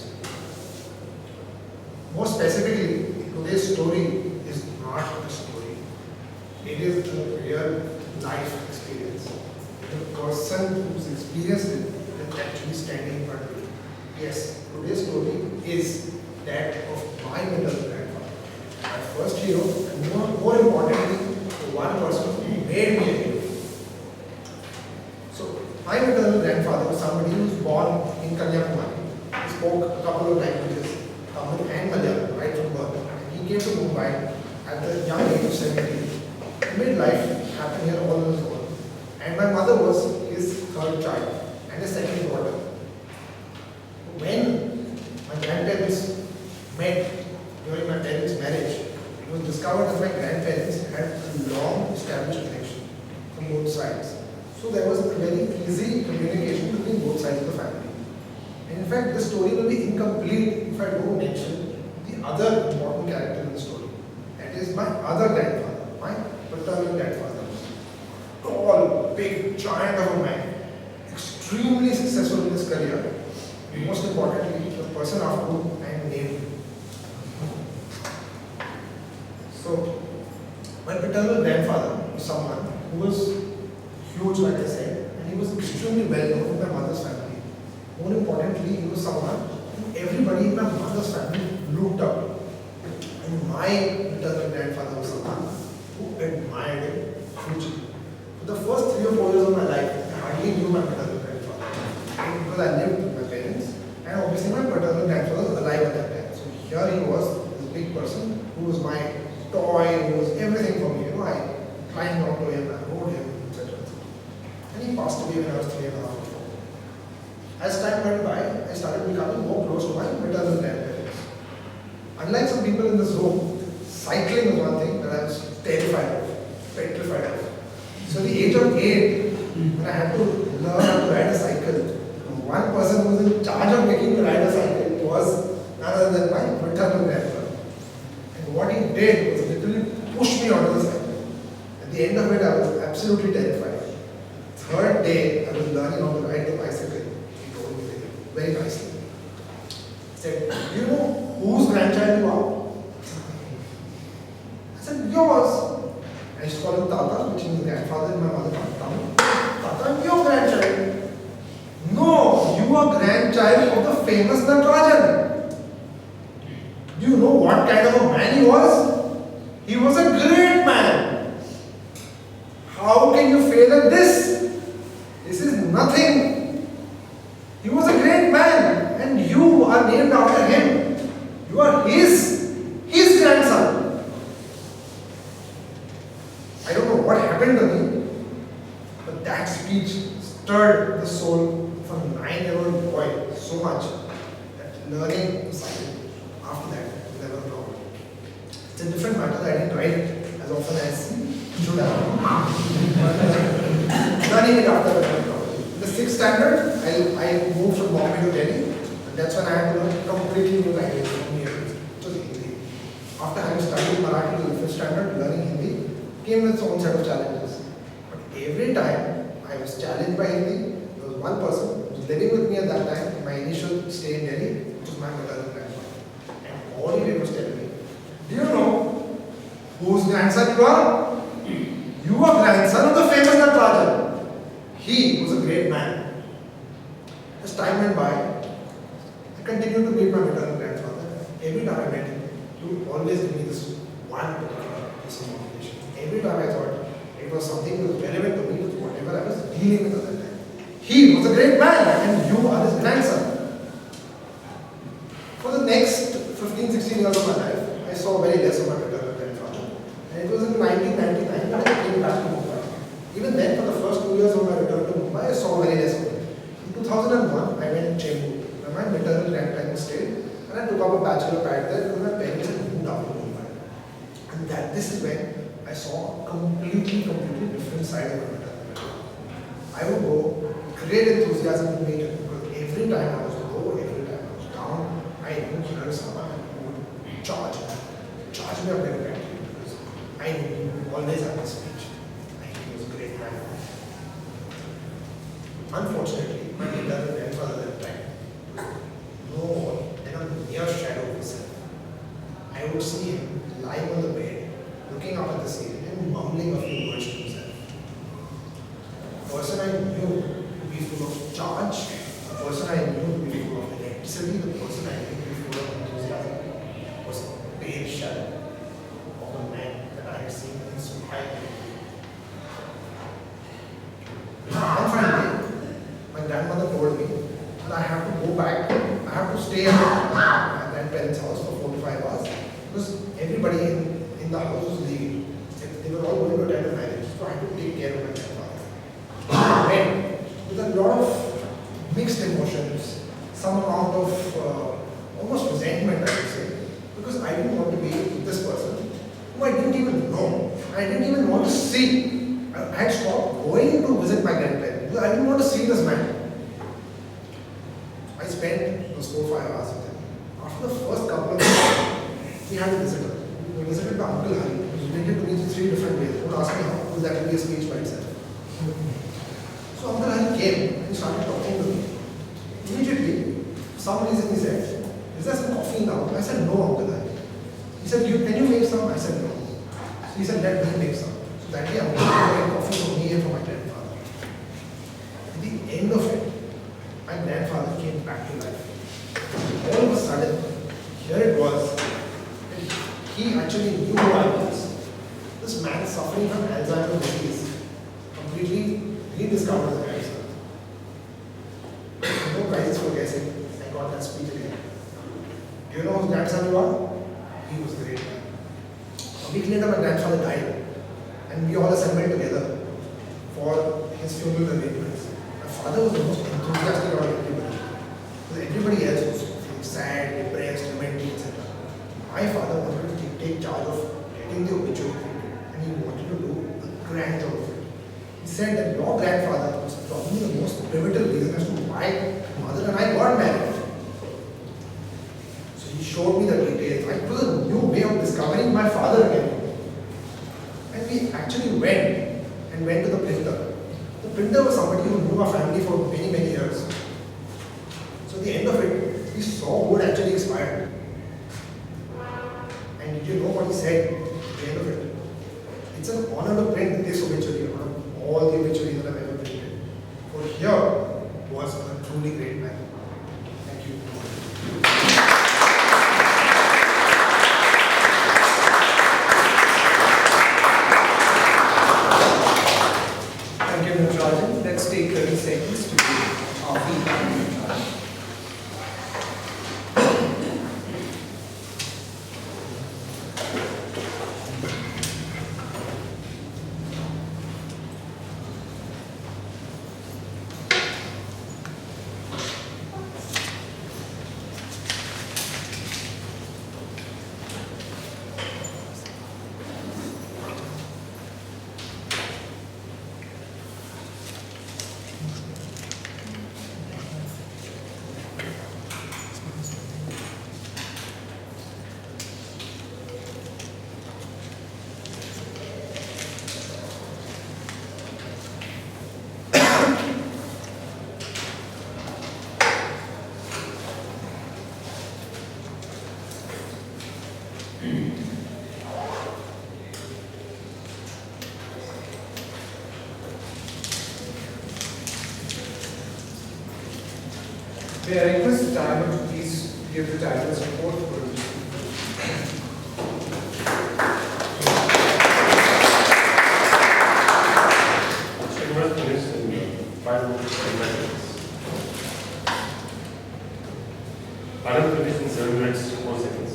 More specifically, today's story is not a story. It is a real life experience. The person who's experienced it is actually standing in front of you. Yes, today's story is that of my maternal grandfather, my first hero, and more importantly, the one person who made me a hero. So, my maternal grandfather was somebody who was born in Kanyakumari. He spoke a couple of languages, Tamil and Malayalam, right from birth. And he came to Mumbai at the young age of 17. He made life happen here all on his own. And my mother was his third child and his second daughter. When my grandparents met during my parents' marriage, it was discovered that my grandparents had a long established connection from both sides. So there was a very easy communication between both sides of the family. And in fact, this story will be incomplete if I don't mention the other important character in the story. That is my other grandfather, my paternal grandfather. Tall, big, giant of a man, extremely successful in his career. Most importantly, the person after whom I am named. So, my paternal grandfather was someone who was huge, like I said, and he was extremely well known in my mother's family. More importantly, he was someone who everybody in my mother's family looked up to. And my paternal grandfather was someone who admired him hugely. For the first 3 or 4 years of my life, I hardly knew my paternal grandfather. And because I lived with my parents, and obviously my paternal grandfather was alive at that time. So here he was, this big person, who was my toy, who was everything for me. You know, I climbed onto him, I rode him, etc. And he passed away when I was 3 and a half or 4. As time went by, I started becoming more close to my maternal grandparents. Unlike some people in this room, cycling was one thing that I was terrified of, petrified of. So at the age of 8, when I had to learn how to ride a cycle, one person who was in charge of making me ride a cycle was none other than my maternal grandfather. And what he did was literally push me onto the cycle. At the end of it, I was absolutely terrified. Third day, I was learning how to ride the bicycle. He told me very nicely. He said, "Do you know whose grandchild you are?" I said, "Yours." I used to call him Tata, which means grandfather in my mother tongue. "Tata, I'm your grandchild." "No, you are grandchild of the famous Natarajan." Do you know what kind of a man he was? He was a great man. How can you fail at this? This is nothing. He named after him. You are his grandson. I don't know what happened to me, but that speech stirred the soul of a 9-year-old boy so much that learning silent after that was never a problem. It's a different matter that I didn't write it as often as should have. Learning it after that was a problem. In the 6th standard, I moved from Bombay to Delhi, and that's when I had to learn completely new language from here, which was Hindi. After having studied Marathi till the 5th standard, learning Hindi came with its own set of challenges. But every time I was challenged by Hindi, there was one person who was living with me at that time in my initial stay in Delhi, which was my maternal grandfather. And all he did was tell me, do you know whose grandson you are? You are grandson of the famous Natarajan. He was a great man. As time went by, I continued to meet my maternal grandfather. Every time I met him, he would always give me this one particular piece of information. Every time I thought it was something that was relevant to me, to whatever I was dealing with at that time. He was a great man, and you are his grandson. For the next 15-16 years of my life, I saw very less of my maternal grandfather. And it was in 1999 that I came back to Mumbai. Even then, for the first 2 years of my return to Mumbai, I saw very less of him. In 2001, I went to Chembur, where my maternal grandparents stayed, and I took up a bachelor pad there because my parents had moved out to Mumbai. And this is when I saw a completely different side of my maternal grandfather. I would go with great enthusiasm to meet him because every time I was low, every time I was down, I knew here is someone who would charge me of their gratitude because I knew he would always have this speech. I think he was a great man. Unfortunately, my maternal grandfather at that time was no more than a mere shadow of himself. I would see him lying on the bed, looking up at the ceiling and mumbling a few words to himself. A person I knew to be full of charge, a person I knew to be full of electricity, the person I knew to be full of enthusiasm was a pale shadow of a man that I had seen inspired. One fine day, my grandmother told me that I have to go back, I have to stay at my grandparents' house for 4 to 5 hours because everybody in the house was leaving. They were all going to attend a marriage, so I had to take care of my grandfather. And with a lot of mixed emotions, some amount of almost resentment, I would say, because I didn't want to be with this person whom I didn't even know. I didn't even want to see. I had stopped going to visit my grandparents because I didn't want to see this man. I spent those 4 or 5 hours with him. After the first couple of days, we had a visitor. We visited my Uncle Hari, who was related to me in 3 different ways. He would ask me how, because that would be a speech by itself. So Uncle Hari came and started talking to me. Immediately, for some reason he said, is there some coffee in the house? I said, no, Uncle Hari. He said, can you make some? I said, no. So he said, let me make some. So that day, Uncle Hari made coffee for me and for my grandfather. At the end of it, my grandfather came back to life. All of a sudden, here it was. He actually knew who I was. This man suffering from Alzheimer's disease completely rediscovered his grandson. No prizes for guessing. I got that speech again. Do you know whose grandson you are? He was a great man. A week later, my grandfather died, and we all assembled together for his funeral arrangements. My father was the most enthusiastic about everybody. Because everybody else was feeling sad, depressed, lamenting, etc. My father wanted to take charge of getting the obituary printed, and he wanted to do a grand job of it. He said that your grandfather was probably the most pivotal reason as to why my mother and I got married. So he showed me the details. It was a new way of discovering my father again. And we actually went to the printer. The printer was somebody who knew our family for many, many years. So at the end of it, we saw who had actually expired. And did you know what he said at the end of it? It's an honor to print this obituary, out of all the obituaries that I've ever printed. For here was a truly great man. Thank you. Thank you, Natarajan. Let's take 30 seconds to do our feedback. May I request the timer to please give the timer's report for Student finished in 5 minutes and 5 seconds. Anand finished in 7 minutes 4 seconds.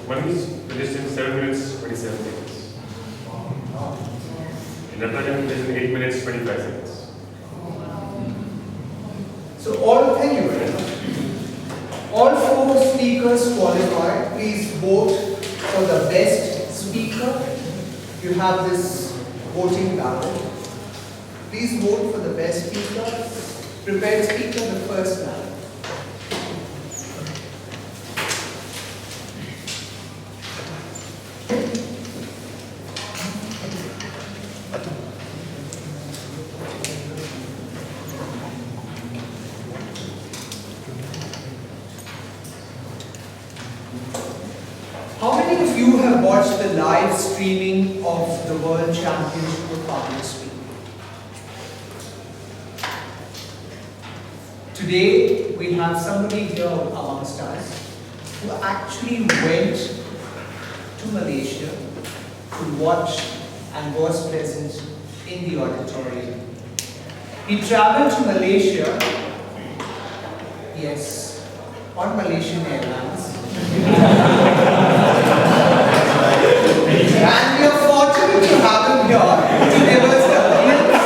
Manish finished in 7 minutes 27 seconds. Natarajan finished in 8 minutes 25 seconds. So thank you very much. All 4 speakers qualified. Please vote for the best speaker. You have this voting ballot. Please vote for the best speaker. Prepared speaker, the first man. How many of you have watched the live streaming of the World Championship of Public Speaking? Today, we have somebody here amongst us who actually went to Malaysia to watch and was present in the auditorium. He traveled to Malaysia, yes, on Malaysian Airlines. And we are fortunate to have him here to give us a glimpse.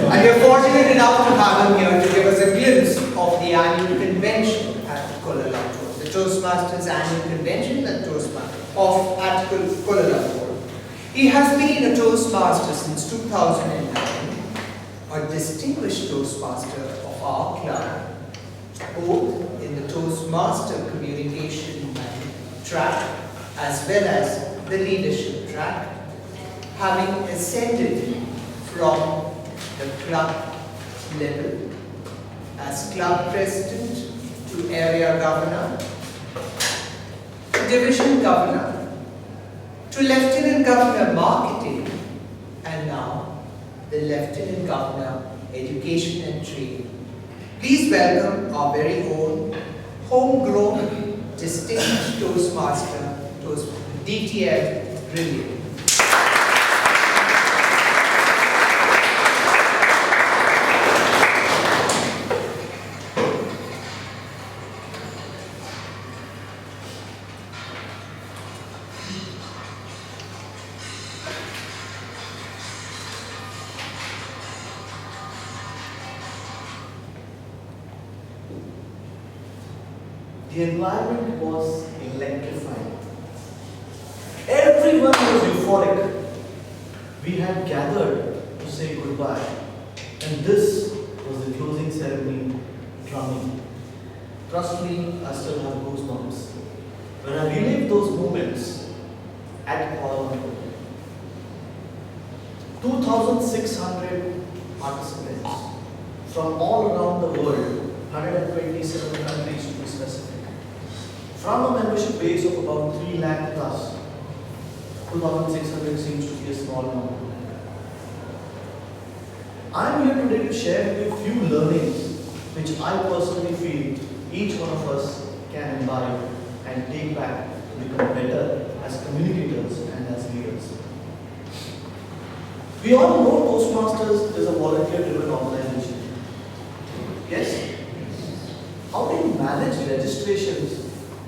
And we are fortunate enough to have him here to give us a glimpse of the annual convention at Kuala Lumpur, the Toastmasters annual convention at Kuala Lumpur. He has been a Toastmaster since 2009, a distinguished Toastmaster of our club, both in the Toastmaster communication track as well as the leadership track, having ascended from the club level as club president to area governor, to division governor, to lieutenant governor marketing, and now the lieutenant governor education and training. Please welcome our very own homegrown distinguished Toastmaster, DTM Brilliant. The environment was electrifying. Everyone was euphoric. We had gathered to say goodbye, and this was the closing ceremony drumming. Trust me, I still have goosebumps when I relive those moments at Kuala Lumpur. 2,600 participants from all around the world, 127 countries to be specific. From a membership base of about 3 lakh plus, 2,600 seems to be a small number. I am here today to share with you a few learnings which I personally feel each one of us can imbibe and take back to become better as communicators and as leaders. We all know Toastmasters is a volunteer-driven organization. Yes? How do you manage registrations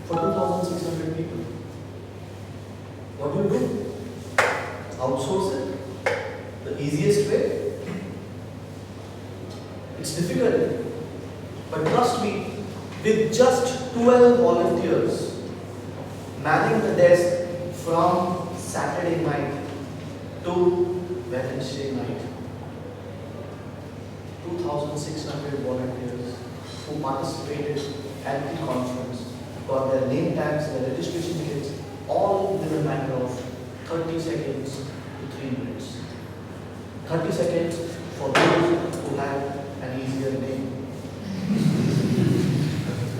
for 2,600 people? What do you do? Outsource it? The easiest way? It's difficult. But trust me, with just 12 volunteers manning the desk from Saturday night to Wednesday night, 2,600 volunteers who participated at the conference got their name tags, their registration kits, all within a matter of 30 seconds to 3 minutes. 30 seconds for those who have an easier name,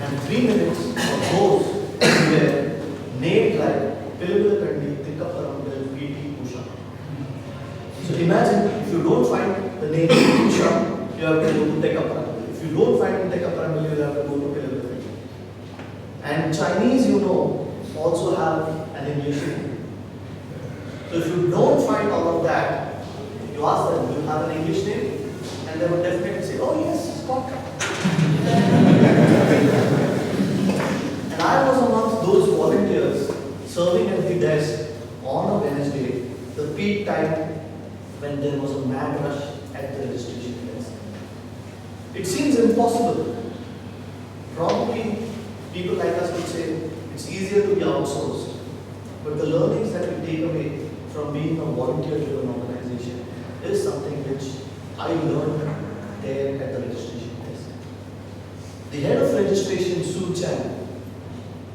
and 3 minutes for those who were named like Pilibila Tikkaparambil PT Usha. So imagine if you don't find the name Usha, you have to go to Tikkaparambil. If you don't find Tikkaparambil, you have to go to Pilibila. And Chinese, you know, also have an English name. So if you don't find all of that, you ask them, do you have an English name? And they would definitely say, oh yes, Scott. And I was amongst those volunteers serving at the desk on a Wednesday, the peak time when there was a mad rush at the registration desk. It seems impossible. Probably people like us would say it's easier to be outsourced. But the learnings that we take away from being a volunteer-driven organization is something which I learned there at the registration desk. The head of registration, Su Chan,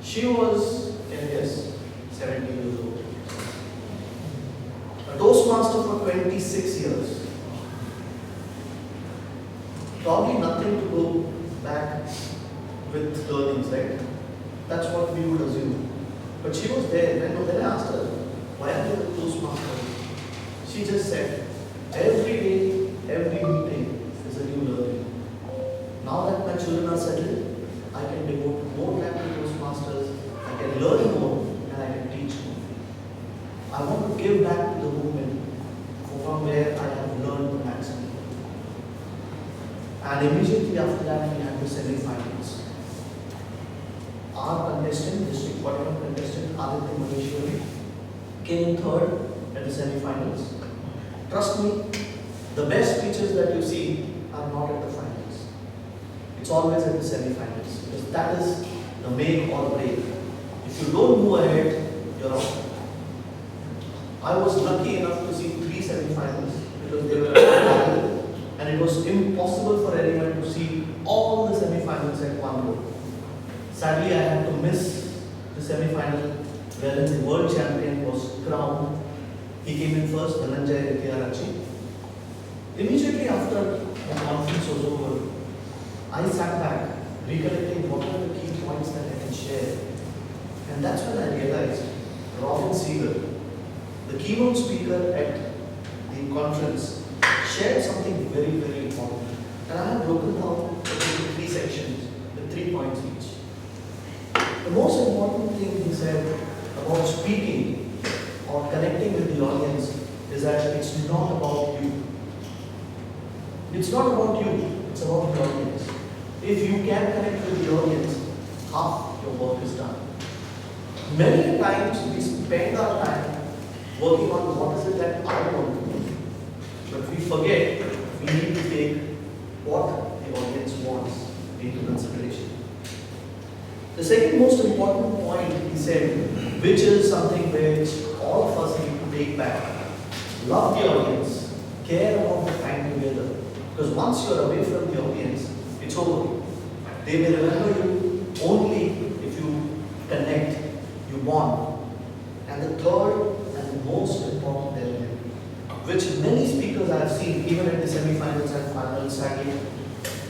she was, can you guess, 70 years old. A Toastmaster for 26 years. Probably nothing to go back with learnings, right? That's what we would assume. But she was there. When I asked her, why are you a Toastmaster? She just said, every day, every meeting is a new learning. Now that my children are settled, I can devote more time to Toastmasters, I can learn more, and I can teach more. I want to give back to the movement from where I have learned the maximum. And immediately after that, we had the semi-finals. Our contestant, District 41 contestant, Aditya Maheshwari, came in third at the semi-finals. Trust me, the best speeches that you see are not at the finals. It's always at the semi-finals because that is the make or break. If you don't move ahead, you're out. I was lucky enough to see 3 semi-finals because they were parallel, and it was impossible for anyone to see all the semi-finals at one go. Sadly, I had to miss the semi-final wherein the world champion was crowned. He came in first, Dhananjay Tiarachi. Immediately after the conference was over, I sat back, recollecting what are the key points that I can share. And that's when I realized Robin Siegel, the keynote speaker at the conference, shared something very, very important. And I have broken down into 3 sections with 3 points each. The most important thing he said about speaking or connecting with the audience is that it's not about you. It's not about you, it's about the audience. If you can connect with the audience, half your work is done. Many times we spend our time working on what is it that I want to do. But we forget we need to take what the audience wants into consideration. The second most important point he said, which is something which all of us need to take back. Love the audience, care about the time together. Because once you're away from the audience, it's over. They may remember you only if you connect, you bond. And the third and the most important element, which many speakers I have seen, even at the semi-finals and finals, sadly,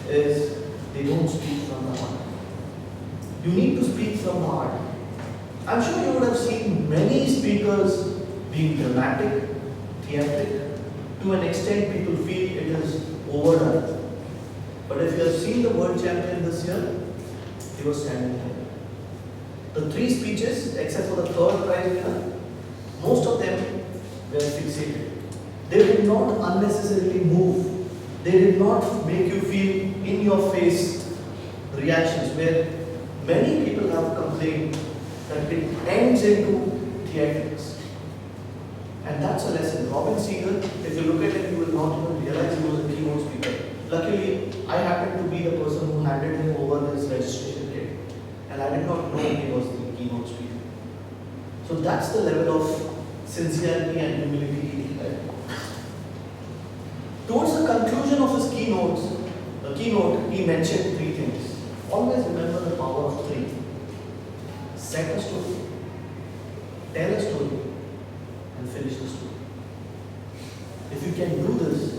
is they don't speak from the heart. You need to speak from the heart. I'm sure you would have seen many speakers being dramatic, theatric. To an extent, people feel it is overdone. But if you have seen the world champion this year, he was standing here. The 3 speeches, except for the 3rd prize winner, most of them were fixated. They did not unnecessarily move. They did not make you feel in your face reactions where many people have complained that it ends into theatrics. And that's a lesson. Robin Siegel, if you look at it, you will not even realize he was a keynote speaker. Luckily, I happened to be the person who handed him over his registration kit. And I did not know he was the keynote speaker. So that's the level of sincerity and humility he had. Towards the conclusion of his keynote, he mentioned 3 things. Always remember the power of 3. Set a story, tell a story, and finish the story. If you can do this,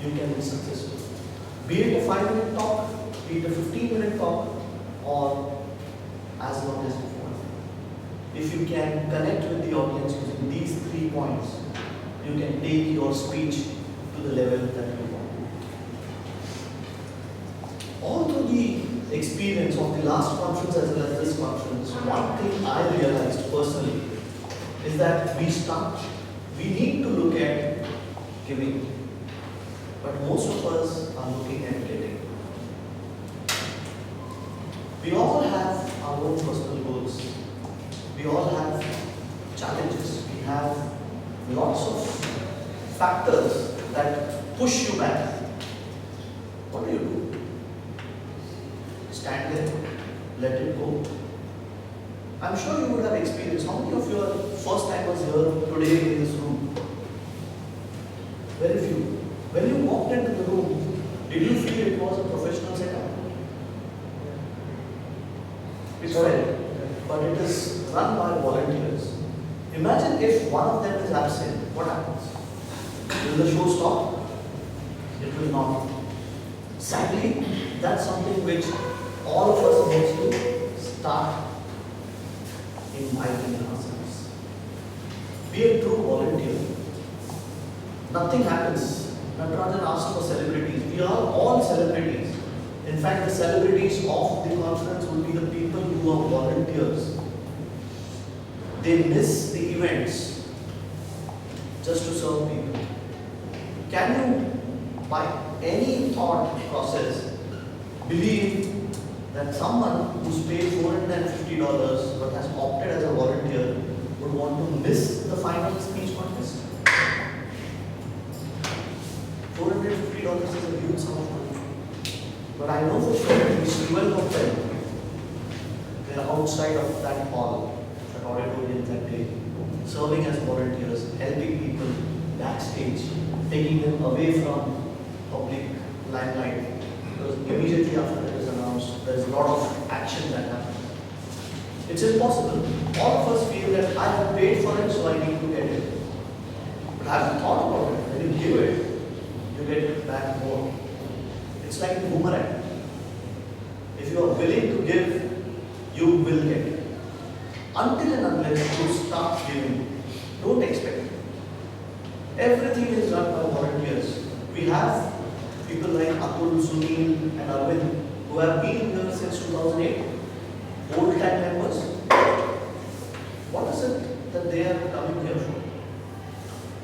you can be successful. Be it a 5-minute talk, be it a 15-minute talk, or if you can connect with the audience using these 3 points, you can take your speech to the level that you want. All through the experience of the last conference as well as this conference, one thing I realized personally is that we need to look at giving, but most of us are looking at getting. We all have our own personal goals. We all have challenges. We have lots of factors that push you back. What do? Stand there, let it go. I'm sure you would have experienced. How many of you are first timers here today in this room? Very few. When you walked into the room, did you feel it was a professional setup? It's correct. But it is run by volunteers. Imagine if one of them is absent, what happens? Will the show stop? It will not. Sadly, that's something which all of us need to start inviting ourselves. Be a true volunteer. Nothing happens. Natarajan asked for celebrities. We are all celebrities. In fact, the celebrities of the conference will be the people who are volunteers. They miss the events just to serve people. Can you, by any thought process, believe that someone who's paid $450 but has opted as a volunteer would want to miss the final speech contest? $450 is a huge sum of money. But I know for sure at least 12 of them, they are outside of that hall, that auditorium that day, serving as volunteers, helping people backstage, taking them away from public limelight. Because immediately after it is announced, there is a lot of action that happens. It's impossible. All of us feel that I have paid for it, so I need to get it. But have you thought about it? When you give it, you get back more. It's like a boomerang. If you are willing to give, you will get. Until and unless you start giving, don't expect it. Everything is done by volunteers. We have people like Atul, Sunil and Arvind who have been here since 2008. Old time members. What is it that they are coming here for?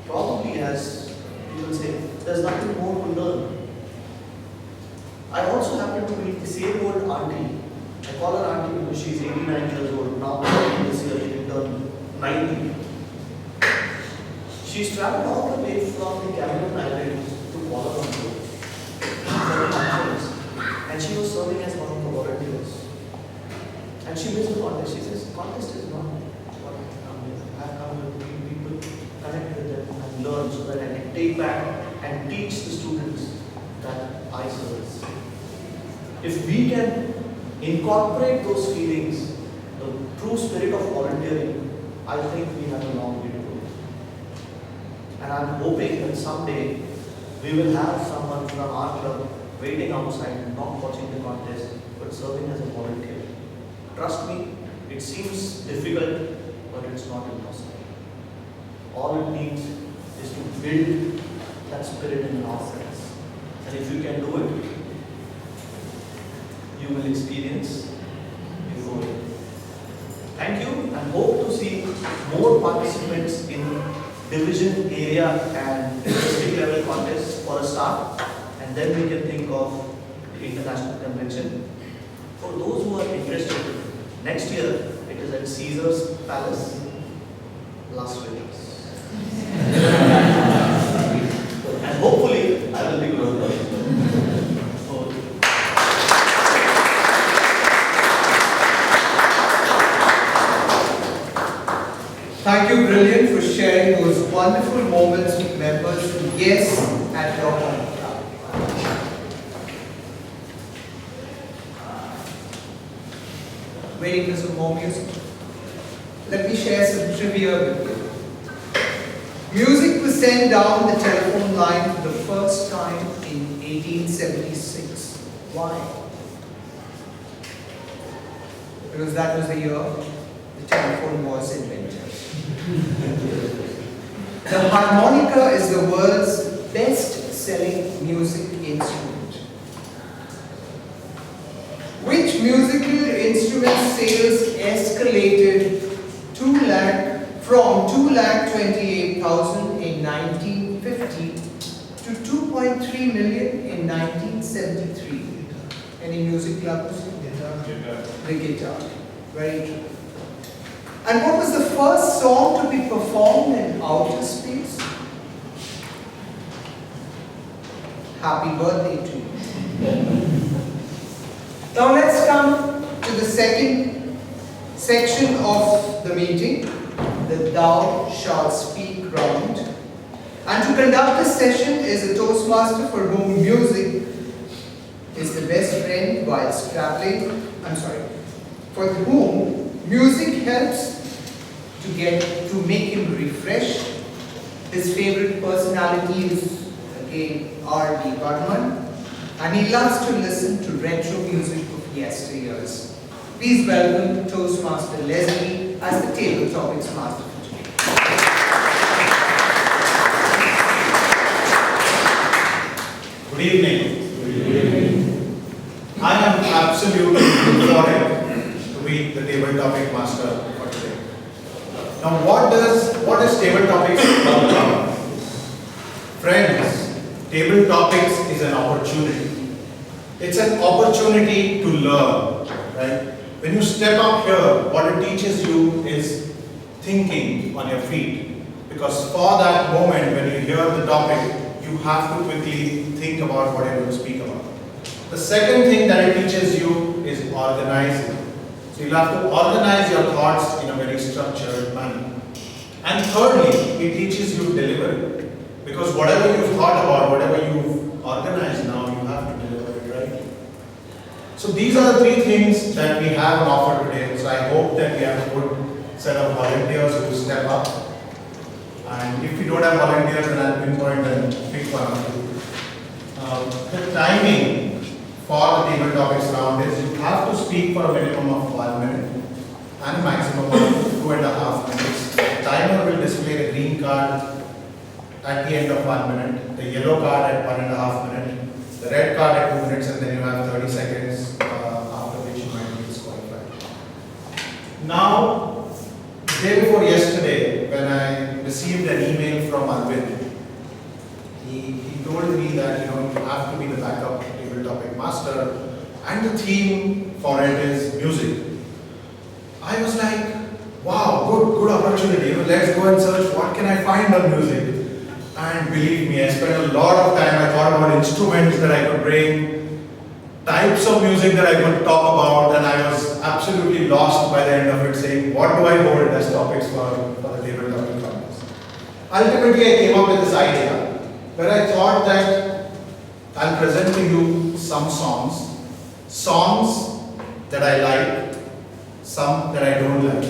Probably, as people say, there's nothing more to learn. I also happen to meet the same old auntie. I call her auntie because she's 89 years old now. This year she turned 90. She's traveled all the way from the Cameron Islands to Kuala Lumpur for the conference, and she was serving as one of the volunteers. And she missed the contest. She says, contest is not what I have come here. I have come here to meet people, connect with them, and learn so that I can take back and teach the students that I service. If we can incorporate those feelings, the true spirit of volunteering, I think we have a long way to go. And I'm hoping that someday we will have someone from our club waiting outside, not watching the contest, but serving as a volunteer. Trust me, it seems difficult, but it's not impossible. All it needs is to build that spirit in ourselves. And if you can do it, you will experience euphoria. Thank you, and hope to see more participants in division, area and district level contests for a start, and then we can think of the international convention. For those who are interested, next year it is at Caesar's Palace, Las Vegas. And hopefully I will be good. Thank you, Brilliant, for sharing those wonderful moments with members and guests at your home club. Waiting for some more music. Let me share some trivia with you. Music was sent down the telephone line for the first time in 1876. Why? Because that was the year the telephone was invented. The harmonica is the world's best-selling music instrument. Which musical instrument sales escalated from 228,000 in 1950 to 2.3 million in 1973? Any music clubs? The guitar. Very true. And what was the first song to be performed in outer space? Happy birthday to you. Now let's come to the second section of the meeting, the Thou Shalt Speak round. And to conduct this session is a Toastmaster for whom music is the best friend whilst traveling. For whom music helps to make him refreshed. His favorite personality is again R.D. Burman, and he loves to listen to retro music of yesteryears. Please welcome Toastmaster Leslie as the table topics master for today. Good evening. I am absolutely honored to be the table topic master for today. Now, what is table topics all about? Friends, table topics is an opportunity. It's an opportunity to learn, right? When you step up here, what it teaches you is thinking on your feet. Because for that moment, when you hear the topic, you have to quickly think about what you're going to speak about. The second thing that it teaches you is organizing. So you'll have to organize your thoughts in a very structured manner. And thirdly, it teaches you delivery. Because whatever you've thought about, whatever you've organized now, you have to deliver it, right? So these are the three things that we have on offer today. So I hope that we have a good set of volunteers who step up. And if we don't have volunteers, then I'll pinpoint and pick one or two. The timing for the table topics round is you have to speak for a minimum of 1 minute and a maximum of 2.5 minutes. The timer will display the green card at the end of 1 minute, the yellow card at 1.5 minutes, the red card at 2 minutes, and then you have 30 seconds after which you might be disqualified. Now, the day before yesterday, when I received an email from Arvind, he told me that you have to be the backup table topic master, and the theme for it is music. I was like, wow, good opportunity. Let's go and search what can I find on music. And believe me, I spent a lot of time. I thought about instruments that I could bring, types of music that I could talk about, and I was absolutely lost by the end of it, saying, what do I hold as topics for the table topic conference? Ultimately, I came up with this idea where I thought that I'll present to you some songs that I like, some that I don't like.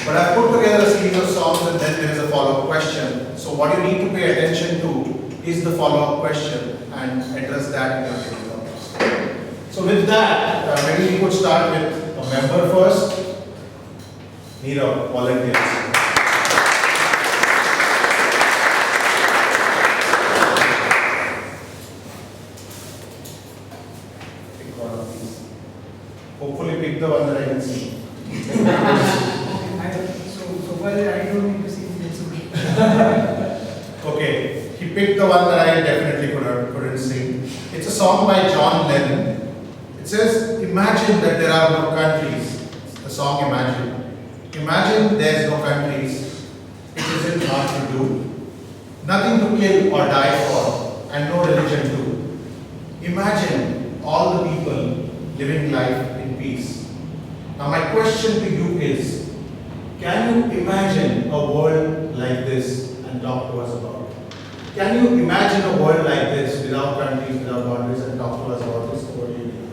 But I've put together a series of songs and then there is a follow-up question. So what you need to pay attention to is the follow-up question and address that in your table topics. So with that, maybe we could start with a member first. Neerav, volunteers. Pick one of these. Hopefully pick the one that I can see. So far I don't need to see this. Okay, he picked the one that I definitely couldn't sing. It's a song by John Lennon. It says, imagine that there are no countries. The song Imagine. Imagine there's no countries. It isn't hard to do. Nothing to kill or die for, and no religion too. Imagine all the people living life in peace. Now my question to you is, can you imagine a world like this and talk to us about it? Can you imagine a world like this without countries, without boundaries, and talk to us about this? What do you think?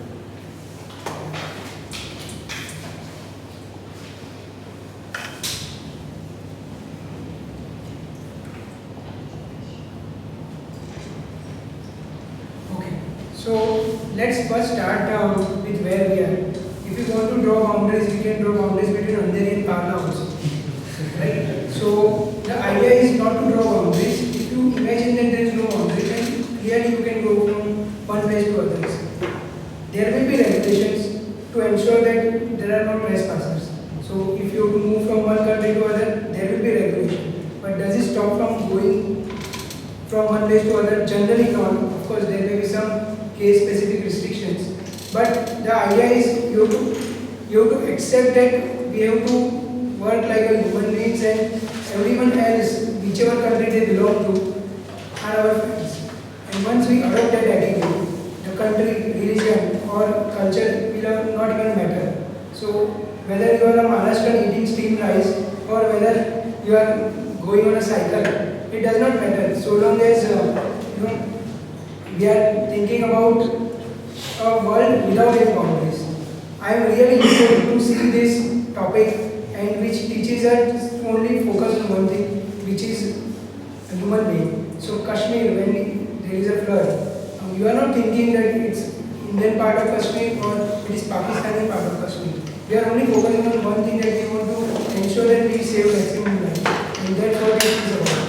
Okay, so let's first start with where we are. If you want to draw boundaries, you can draw boundaries between Andheri and to ensure that there are no trespassers. So if you move from one country to other, there will be regulation. But does it stop from going from one place to other? Generally not. Of course, there may be some case-specific restrictions. But the idea is you have to accept that we have to work like a human beings, and everyone else, whichever country they belong to, are our friends. And once we adopt that attitude, the country, religion or culture will not even matter. So whether you are a Maharashtrian eating steamed rice or whether you are going on a cycle, it does not matter. So long as we are thinking about a world without any boundaries. I am really interested to see this topic, and which teaches us to only focus on one thing, which is a human being. So Kashmir, when there is a flood, you are not thinking that it's Indian part of Kashmir or it is Pakistani part of Kashmir. We are only focusing on one thing, that we want to ensure that we save maximum life, and that's what it is about.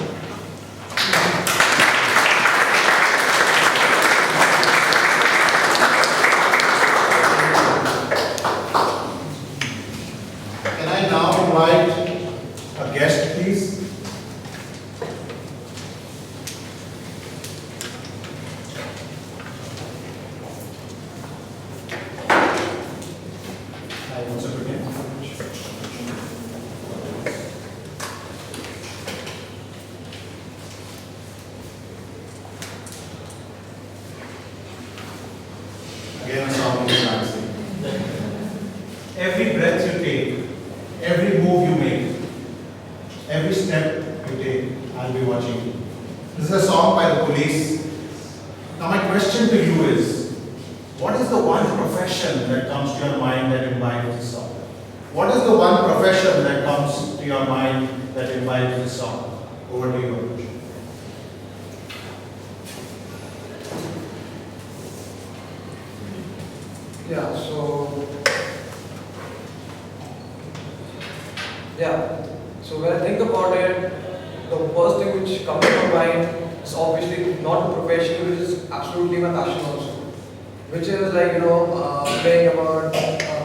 Can I now invite a guest, please? Hi, once again. Again, a song in dancing. Every breath you take, every move you make, every step you take, I'll be watching you. This is a song by the Police. Now my question to you is, what is the one profession that comes to your mind that imbibes this song? What is the one profession that comes to your mind that imbibes this song? Over to you, Anuj. Yeah, so when I think about it, the first thing which comes to my mind is obviously not a profession, which is absolutely my passion also, which is like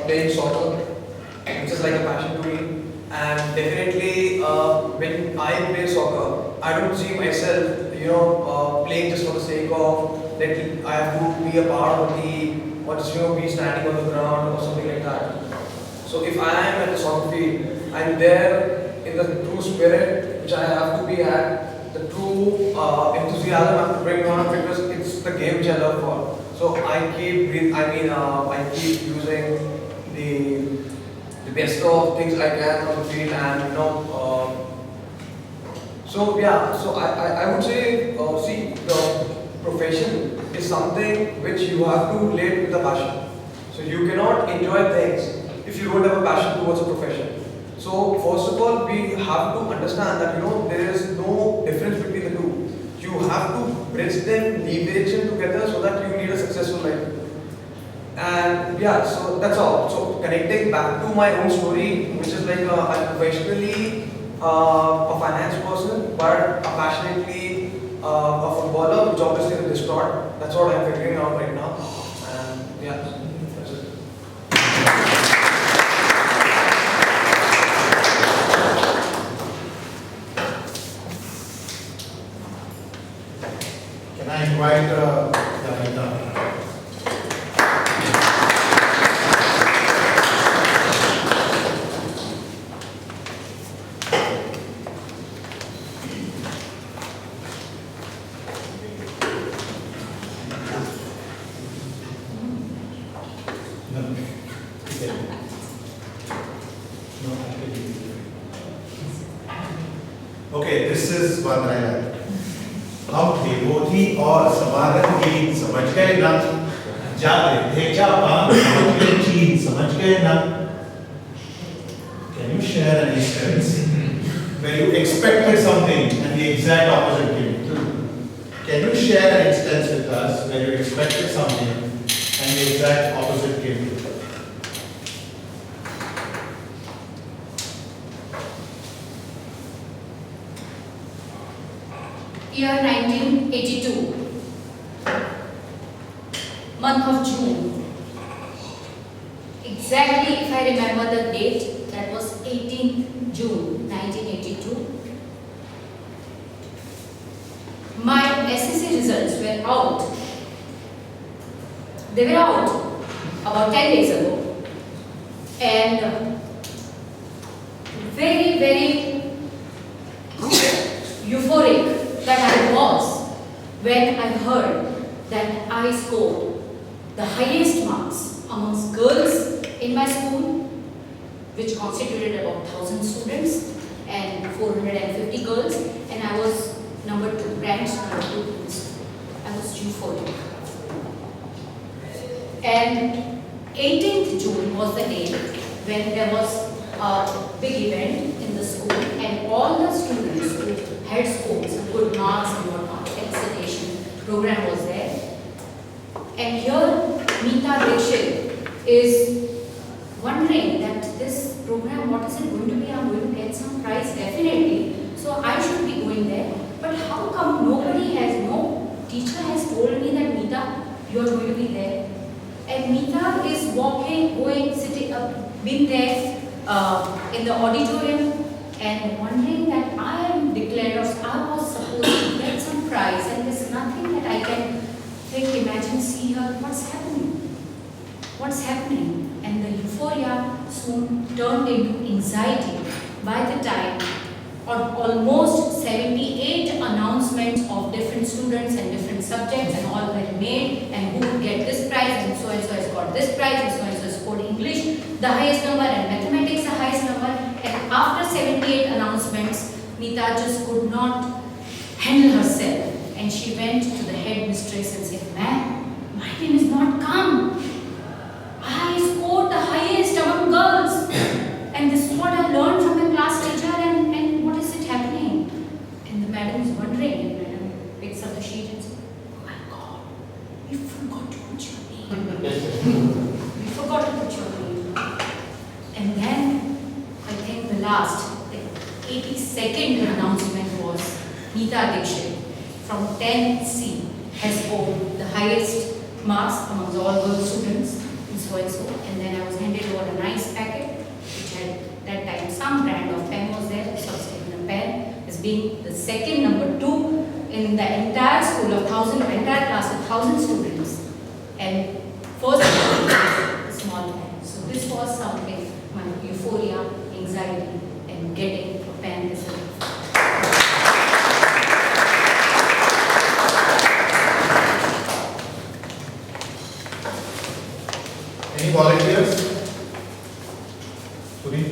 playing soccer, which is like a passion to me. And definitely when I play soccer, I don't see myself playing just for the sake of that I have to be a part of the team or just be standing on the ground or something like that. So if I am at the soccer field, I'm there in the true spirit which I have to be at, the true enthusiasm I have to bring on, because it's the game which I love for. So I keep using the best of things I can on the field, and so I would say see, the profession is something which you have to relate with a passion. So you cannot enjoy things if you don't have a passion towards a profession. So first of all, we have to understand that there is no difference between the two. You have to bridge them, leverage them together so that you lead a successful life. And so that's all. So connecting back to my own story, which is like I'm professionally a finance person, but passionately a footballer, which obviously is distort. That's what I'm figuring out right now. And that's it. Can I invite Lavita? Okay, this is one I like. हम देवोधी और समारन की समझ गए ना, जाते थे Japan समझ गए चीन समझ गए ना. Can you share an instance where you expected something and the exact opposite came true? Can you share an instance with us where you expected something and the exact opposite came true? Year 1982, month of June, exactly, if I remember the date, that was 18th June 1982. My SSC results were out. They were out about 10 days ago. And very, very euphoric that I was when I heard that I scored the highest marks amongst girls in my school, which constituted about 1,000 students and 450 girls, and I was number 2, ranked number 2 in the school. I was euphoric. And 18th June was the day when there was a big event in the school, and all the students who had scored some good marks and whatnot, excitation program was there. And here Meeta Dixit is wondering that this program, what is it going to be? I'm going to get some prize definitely, so I should be going there. But how come no teacher has told me that Meeta, you are going to be there? And Meeta is sitting up, been there in the auditorium and wondering that I am declared, or I was supposed to get some prize, and there's nothing that I can imagine, see her, what's happening? What's happening? And the euphoria soon turned into anxiety by the time almost 78 announcements of different students and different subjects and all were made, and who would get this prize, and so has got this prize, and so has scored English the highest number and mathematics the highest number. And after 78 announcements, Meeta just could not handle herself, and she went to the headmistress and said, "Ma'am, my name is not come. I scored the highest among girls, and this is what I learned from my class teacher, and what is it happening?" And the madam is wondering, and madam picks up the sheet and says, "Oh my God, we forgot to put your name. We forgot to put your name." And then I think the 82nd announcement was Meeta Dixit from 10C has scored the highest marks among all girl students, and so and so. And then I was handed over a nice packet, which had that time some brand of pen was there, so I was given a pen as being the second number 2 in the entire school of 1,000, entire class of 1,000 students, and first a small pen. So this was something, my euphoria, anxiety, and getting a pen is a Any volunteers? Puri?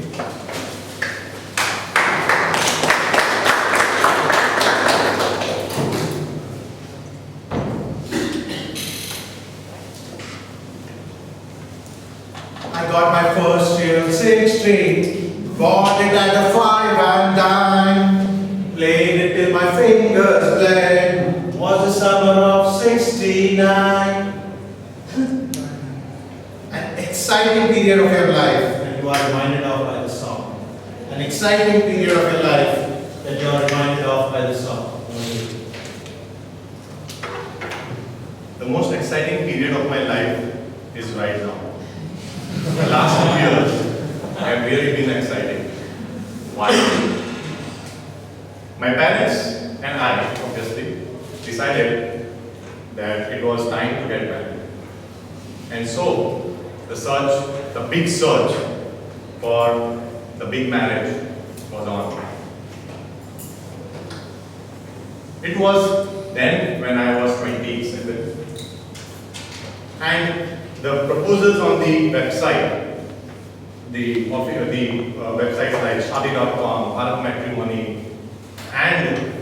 I got my first real 6 string, bought it at a 5 and dime, played it till my fingers bled, was the summer of 69. An exciting period of your life that you are reminded of by the song. An exciting period of your life that you are reminded of by the song. The most exciting period of my life is right now. The last 2 years have really been exciting. Why? My parents and I, obviously, decided that it was time to get married. And so, the big search for the big marriage was on. It was then when I was 27. And the proposals on the website, the websites like Shadi.com, parliamentary, and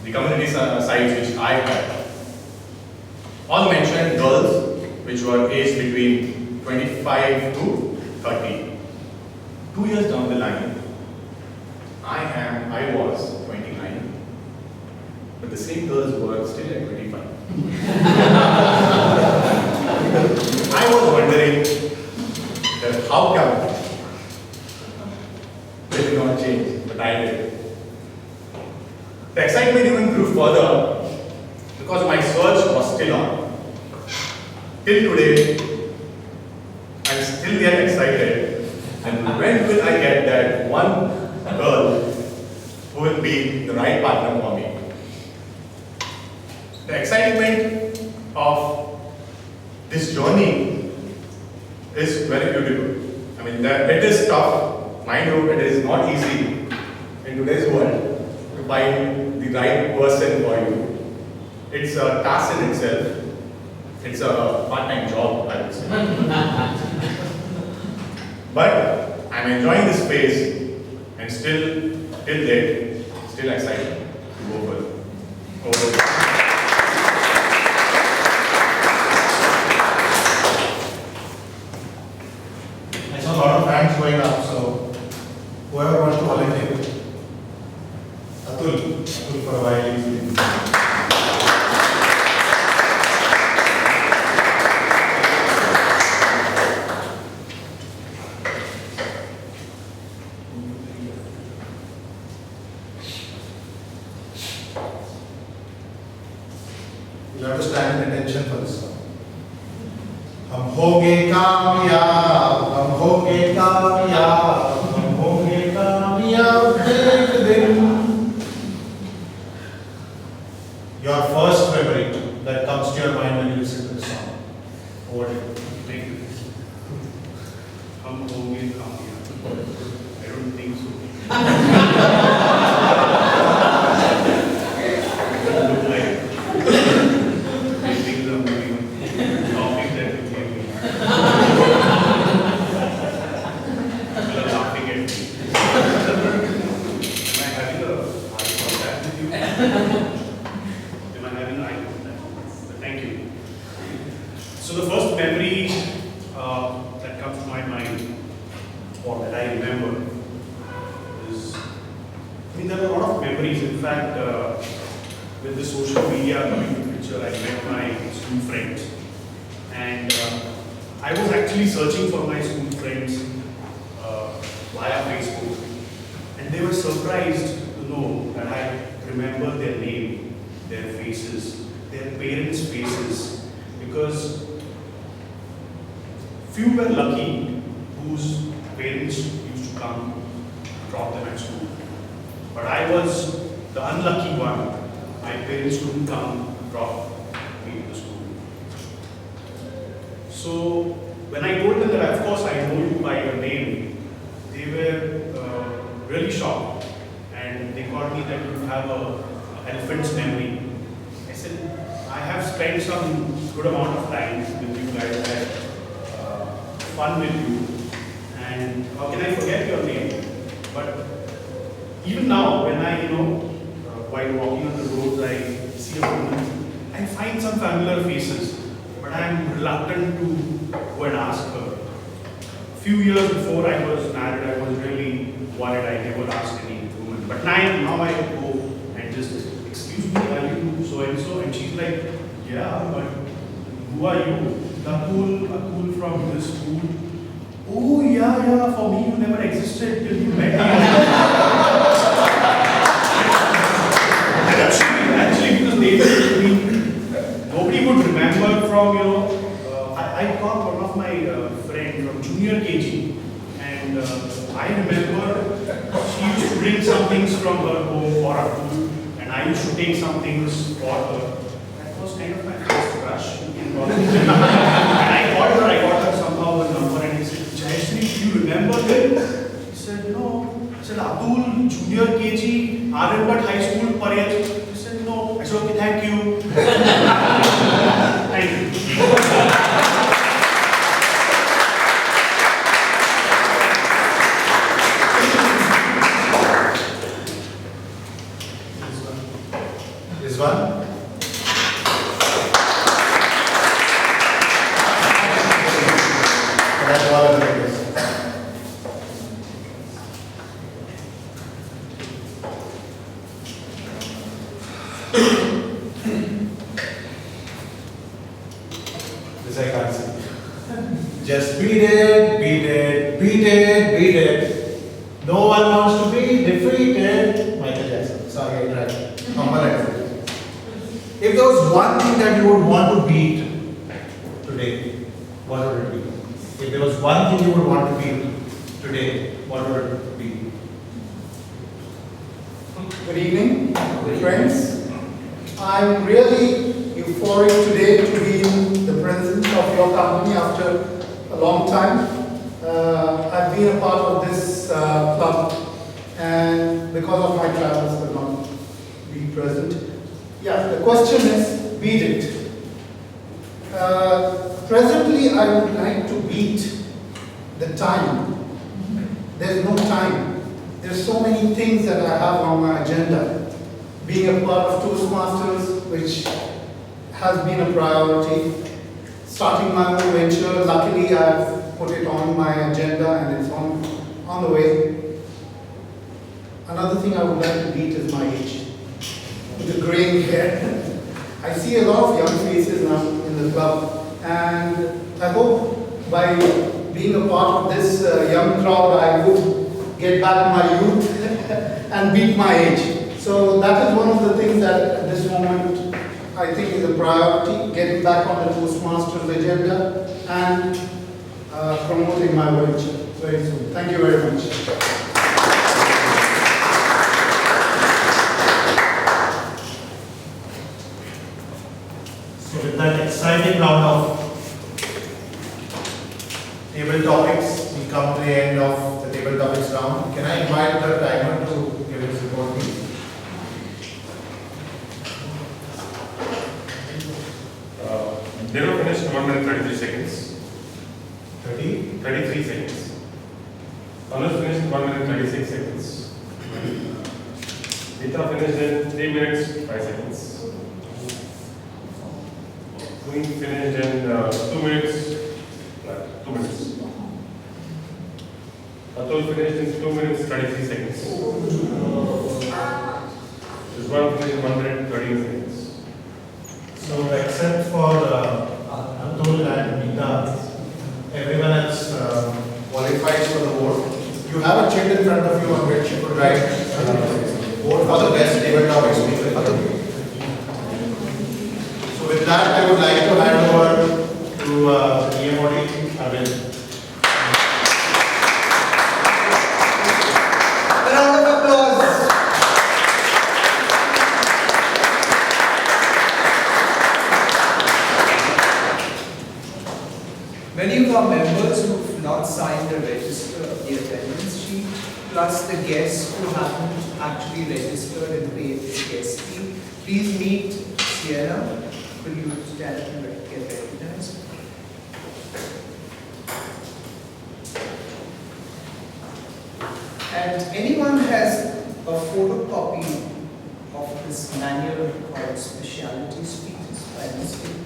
the community sites which I had, all mentioned girls which were aged between 25 to 30. 2 years down the line, I was 29, but the same girls were still at 25. I was wondering that how come they did not change, but I did. The excitement even grew further because my search was still on. Till today, I'm still yet excited. And when will I get that one girl who will be the right partner for me? The excitement of this journey is very beautiful. I mean, it is tough. Mind you, it is not easy in today's world to find the right person for you. It's a task in itself. It's a part-time job, I would say. But I'm enjoying this phase and still, till date, still excited to go further. I saw a lot of hands going up, so whoever wants to volunteer. Atul for a while. You have to stand in attention for this song. हम होंगे कामयाब, हम होंगे कामयाब, हम होंगे कामयाब एक दिन. Your first memory that comes to your mind when you listen to the song. Over to you. Thank you. हम होंगे कामयाब. I don't think so. It doesn't look like these things are moving on. Topics that you gave me. People are laughing at me. Am I having a eye contact with you? Am I having eye contact? Thank you. So the first memory that comes to my mind, or that I remember, is, there are a lot of memories. In fact, with the social media coming to picture, I met my school friends. And I was actually searching for my school friends via Facebook. And they were surprised to know that I remember their name, their faces, their parents' faces. Because few were lucky whose parents used to come drop them at school. But I was the unlucky one. My parents couldn't come drop me to the school. So when I told them that of course I know you by your name, they were really shocked. And they called me that you have a elephant's memory. I said, I have spent some good amount of time with you guys. I had fun with you. And how can I forget your name? But even now, when I, while walking on the roads, I see a woman, I find some familiar faces, but I am reluctant to go and ask her. A few years before I was married, I was really worried. I never asked any woman. But now I go and just, excuse me, are you so and so? And she's like, yeah, but who are you? Atul from this school. Oh yeah, for me you never existed till you met me. Actually, because nobody would remember from, I got one of my friends from junior KG, and I remember she used to bring some things from her home for Atul, and I used to take some things for her. That was kind of my first crush in college. And I got her somehow a number, and he said, Jayashree, do you remember him? He said, no. I said, Atul, junior KG, Aryanbhat High School, Pariyat. He said, no. I said, okay, thank you. Thank you. This one? That's all of it is. This I can't see. Just beat it, beat it, beat it, beat it. No one wants to be defeated. Michael Jackson. Sorry, I tried. Humble and if there was one thing that you would want to beat today, what would it be? If there there was one thing you would want to be today, what would it be? Good evening, friends. I'm really euphoric today to be in the presence of your company after a long time. I've been a part of this club, and because of my travels could not be present. Yeah, the question is, beat it. Presently, I would like to beat the time. There's no time. There's so many things that I have on my agenda. Being a part of Toastmasters, which has been a priority. Starting my own venture, luckily I've put it on my agenda and it's on the way. Another thing I would like to beat is my age. With the graying hair. I see a lot of young faces now in the club, and I hope by being a part of this young crowd I would get back my youth and beat my age. So that is one of the things that at this moment I think is a priority, getting back on the Toastmasters agenda and promoting my venture very soon. Thank you very much. So with that exciting round of table topics, we come to the end of the table topics round. Can I invite the timer to give his report, please? They were finished in 1 minute 33 seconds. 33 seconds. Anush finished in 1 minute 36 seconds. Nita finished in 3 minutes 5 seconds. Queen finished in 2 minutes. 2 minutes. Atul finished in 2 minutes 33 seconds. Rizwan finished in 1 minute 13 seconds. So except for Atul and Nita, everyone else qualifies for the vote. You have a sheet in front of you on which you could write vote for the best table topic speaker. So with that, I would like to hand over to EMOD, Arvind. A round of applause. Many of our members who have not signed the register of the attendance sheet, plus the guests who haven't actually registered and paid the guest fee, please meet Sienna. Will you stand and get recognized? And anyone has a photocopy of this manual called Specialty Speeches by mistake.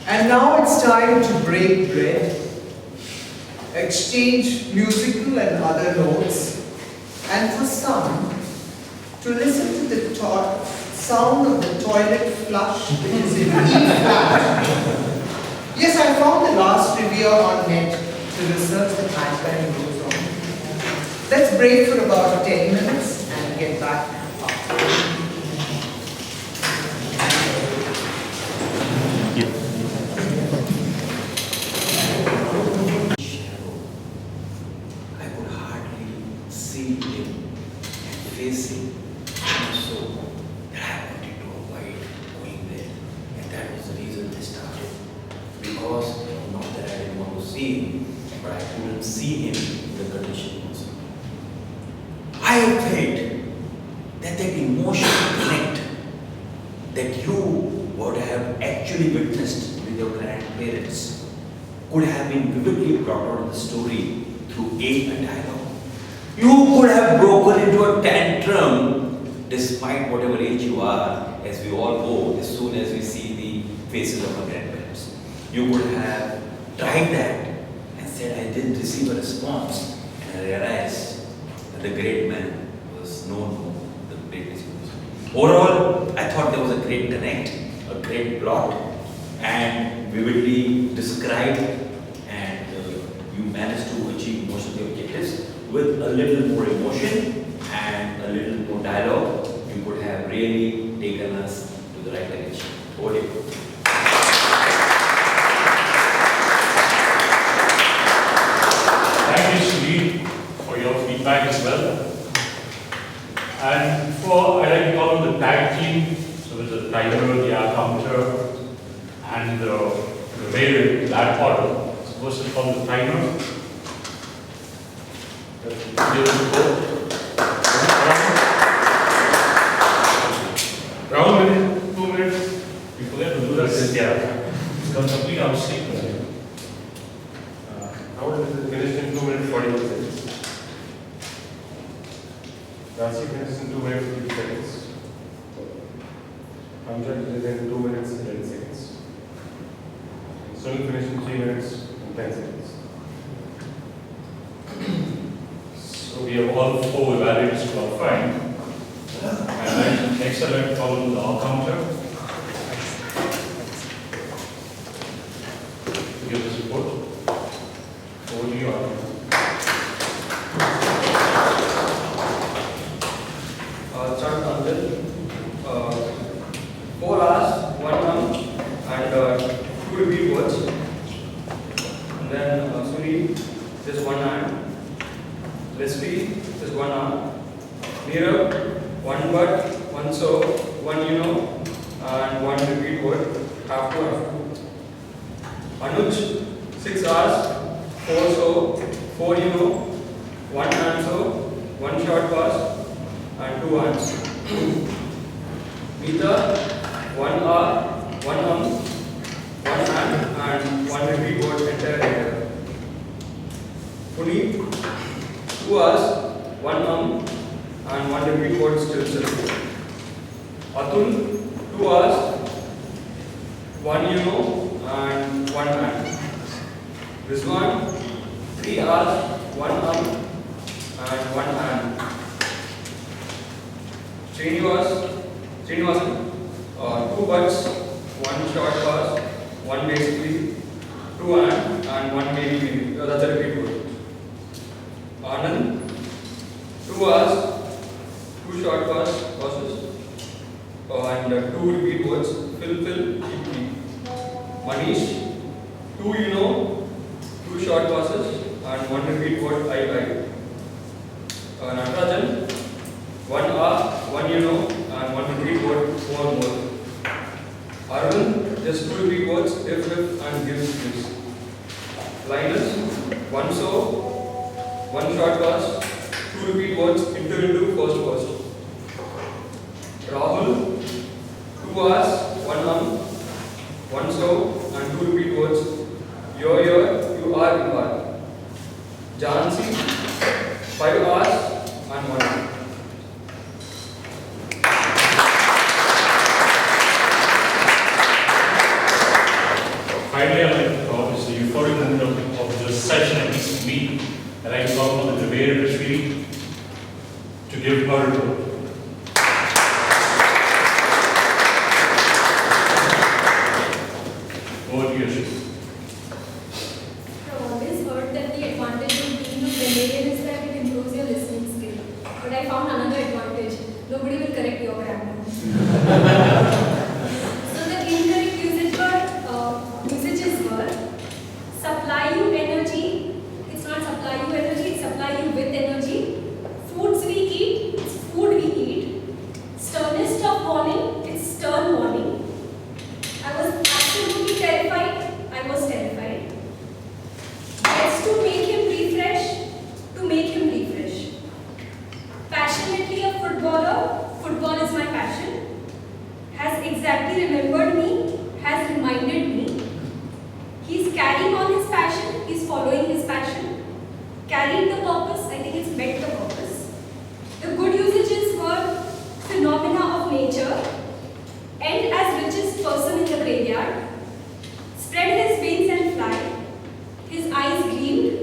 And now it's time to break bread, exchange musical and other notes, and for some, to listen to the sound of the toilet flush, which is in E flat. Yes, I found the last trivia on net to research the timeline goes on. Let's break for about 10 minutes and get back after. Could have been vividly brought out of the story through aid and dialogue. You could have broken into a tantrum despite whatever age you are, as we all go as soon as we see the faces of our grandparents. You could have tried that and said, I didn't receive a response, and I realized that the great man was known for the greatest. Overall, I thought there was a great connect, a great plot, and vividly described, and you managed to achieve most of the objectives with a little more emotion and a little more dialogue. You could have really taken us to the right direction. Over to you. bag as well. And for, I like to call them the tag team. So there's a timer, the air counter, and the variant, that order. So first is called the timer. Around a minute, 2 minutes, you forget to do that. Yeah, it's got complete out of sync. How is it finished in 2 minutes 41 seconds? Rasi finished in 2 minutes 50 seconds. Amjad is in 2 minutes 11 seconds. Sunil finished in 3 minutes and 10 seconds. So we have all 4 evaluators qualified. And then next I like to follow the all counter to give this report. Over to you, Arvind. Start Amjad. 4 hours, 1 month, and 2 repeat words. And then Suni, just 1 hand. Leslie, just 1 arm. Neerav, 1 but, 1 so, 1 you know, and 1 repeat word. Have to. Anuj, 6 hours, 4 so, 4 you know, 1 and so, 1 short pass, and 2 hands. Meeta, 1 hour, 1 1 hand, and 1 repeat word entire. Puneet, 2 hours, 1 and 1 repeat word still. Atul, 2 hours, 1 you know, and 1 hand. Rizwan, 3 hours, 1 and 1 hand. Srinivasan, 2 butts, 1 short pass, 1 basically, 2 hand, and 1 maybe. That's a repeat word. Anand, 2 hours, 2 short passes, and 2 repeat words, fill, keep. Manish, 2 you know, 2 short passes, and 1 repeat word, I. Natarajan, 1 hour, 1 you know, and 1 repeat word, more. Arvind, just 2 repeat words, if, and gives. Linus, 1 so, 1 short pass, 2 repeat words, into, first. Rahul, 2 hours, 1 1 so, and 2 repeat words, you're, you are. Jansi, 5 hours, and 1 hour. Finally, I like to talk is the euphoric moment of the session, at least for me. I like to talk about the debate retreat to give her report. Over to you, Ashwin. I've always heard that the advantage of being a grammarian is that it improves your listening skill. But I found another advantage. Nobody will correct your grammar. So the incorrect usages were supply you energy. It's not supply you energy, it's supply you with energy. Foods we eat, it's food we eat. Sternest of warning, it's stern warning. I was absolutely terrified. I was terrified. Best to make him refresh, Passionately a footballer, football is my passion. Has exactly remembered me, has reminded me. He's carrying on his passion, he's following his passion. Carried the purpose, I think it's met the purpose. The good usages were phenomena of nature, end as richest person in the graveyard, spread his wings and fly, his eyes gleamed,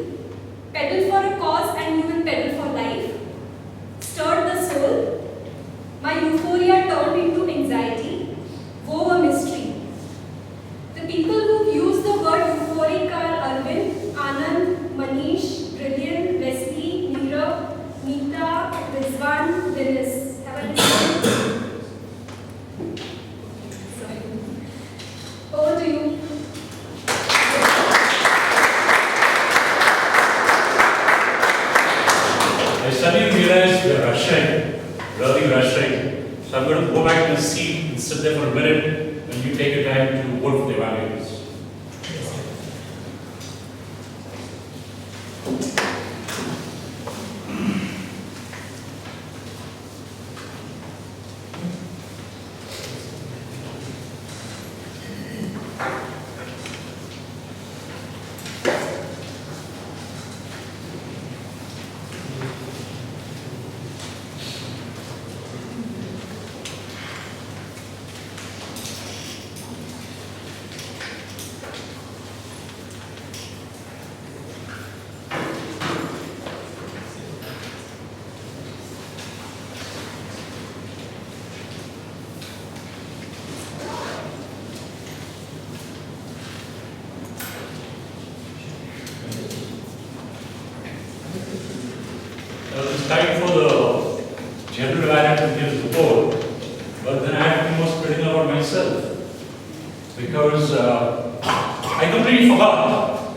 pedal for a cause and you will pedal for life, stirred the soul, my euphoria turned into anxiety, wove a mystery. The people who use the word euphoric are Arvind, Anand, Manish, Brilliant, Leslie, occupy the seat and sit there for a minute when you take your time to vote for the evaluators. It's time for the general evaluator to give his report, but then I have to be most critical about myself because I completely forgot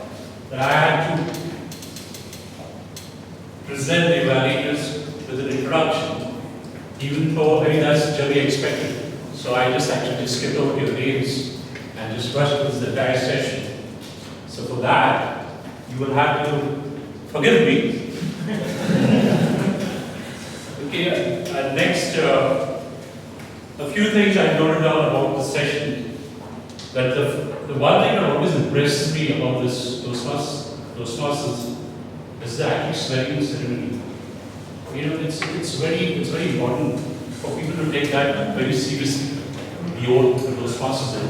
that I had to present the evaluators with an introduction, even though maybe that's generally expected. So I just actually skipped over your names and just rushed through the entire session. So for that, you will have to forgive me. Okay, next, a few things I noted down about the session. That the one thing that always impressed me about this Toastmasters is the actual swearing ceremony. You know, it's very important for people to take that very seriously, the oath the Toastmasters do.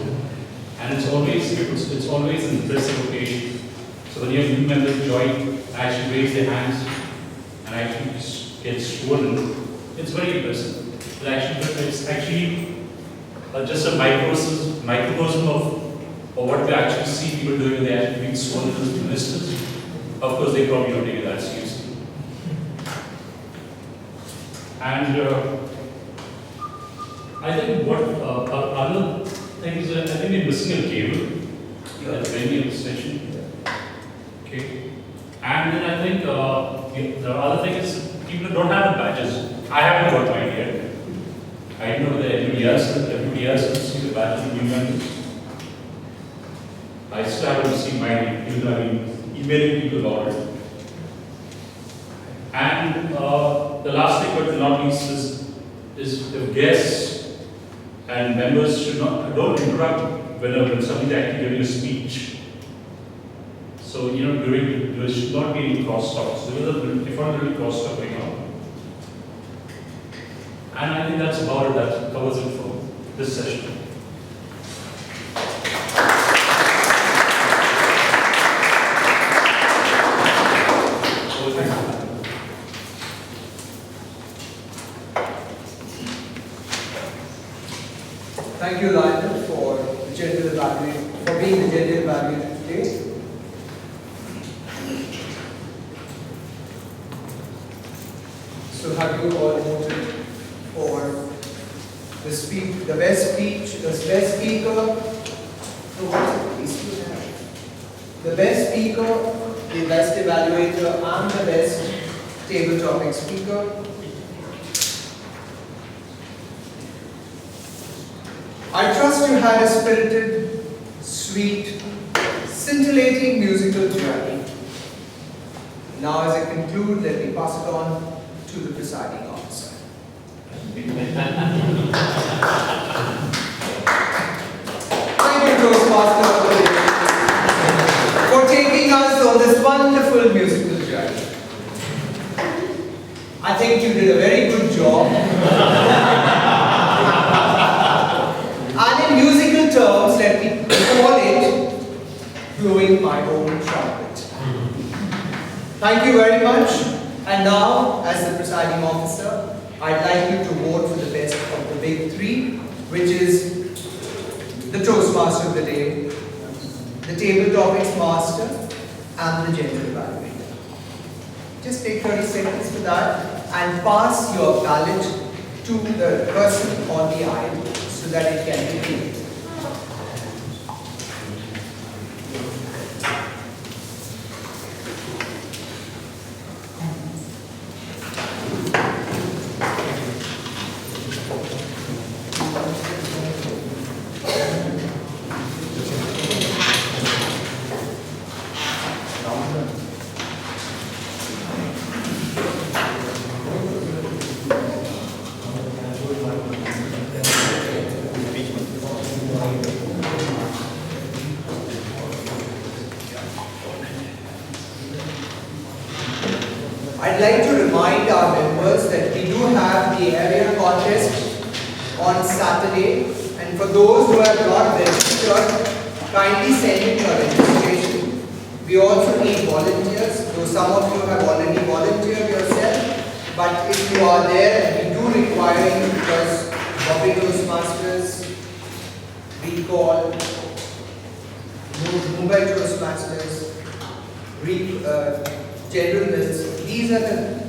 And it's always an impressive occasion. So when your new members join, actually raise their hands and actually get sworn, it's very impressive. It's actually just a microcosm of what we actually see people doing when they actually being sworn as ministers. Of course, they probably don't take it that seriously. And I think what other things, I think we're missing a cable at the beginning of the session. Okay. And then I think the other thing is people don't have the badges. I haven't got mine yet. I know that everybody else can see the badges of new members. I still haven't received mine, even though I've been emailing people about it. And the last thing but not least is the guests and members don't interrupt when somebody's actually giving a speech. So, you know, there should not be any crosstalks. If not, there will be crosstalk going on. And I think that's about it. That covers it for this session. Thank you, Lionel, for being the gender evaluator today. So have you all voted for the best speaker, the best speaker, the best evaluator, and the best table topic speaker? I trust you had a spirited, sweet, scintillating musical journey. Now, as I conclude, let me pass it on to the presiding officer. Thank you, Toastmaster, for taking us on this wonderful musical journey. I think you did a very good job. And in musical terms, let me call it blowing my own trumpet. Thank you very much. And now, as the presiding officer, I'd like you to vote for the best of the big three, which is the Toastmaster of the day, the Table Topics Master, and the Gender Evaluator. Just take 30 seconds for that and pass your ballot to the person on the aisle so that it can be read. I'd like to remind our members that we do have the area contest on Saturday, and for those who have not registered, kindly send in your registration. We also need volunteers, though some of you have already volunteered yourself, but if you are there, we do require you because Bombay Toastmasters, we call Bombay Toastmasters, General Mills. These are the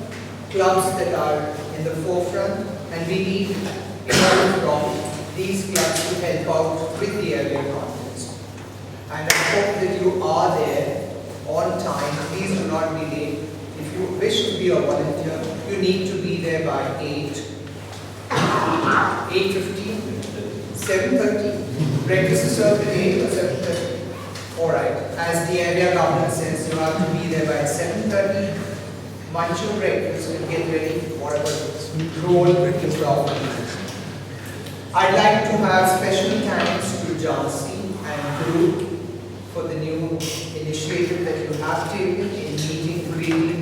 clubs that are in the forefront, and we need people from these clubs to help out with the area contest. And I hope that you are there on time. Please do not be late. If you wish to be a volunteer, you need to be there by 8:15, 7:30. Breakfast is served at 8 or 7:30. Alright, as the area government says, you have to be there by 7:30. Munch your breakfast and get ready for whatever role with your problem. I'd like to have special thanks to Jansi and Guru for the new initiative that you have taken in meeting, greeting,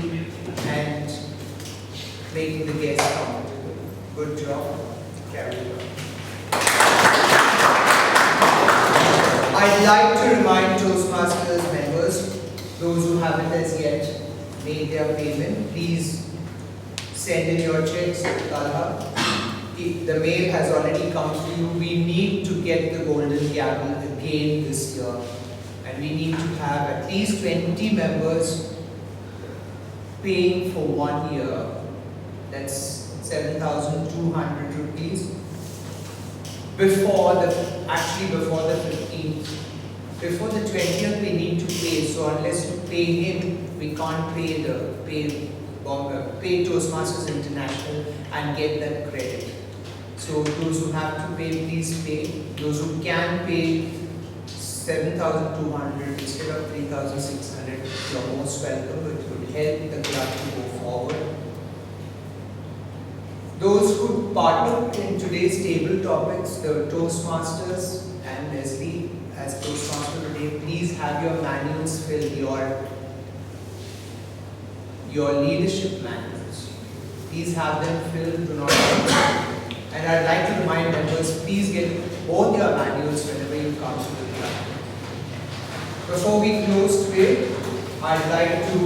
and making the guests comfortable. Good job. Carry on. I'd like to remind Toastmasters members, those who haven't as yet made their payment, please send in your checks to Talha. The mail has already come to you. We need to get the golden gavel again this year, and we need to have at least 20 members paying for 1 year. That's 7,200 rupees. Before the 15th, before the 20th, we need to pay. So unless you pay him, we can't pay Toastmasters International and get that credit. So those who have to pay, please pay. Those who can pay 7,200 instead of 3,600, you're most welcome. It would help the club to go forward. Those who partner in today's table topics, the Toastmasters and Leslie as Toastmaster today, please have your manuals filled, your leadership manuals. Please have them filled, do not. And I'd like to remind members, please get both your manuals whenever you come to the club. Before we close today, I'd like to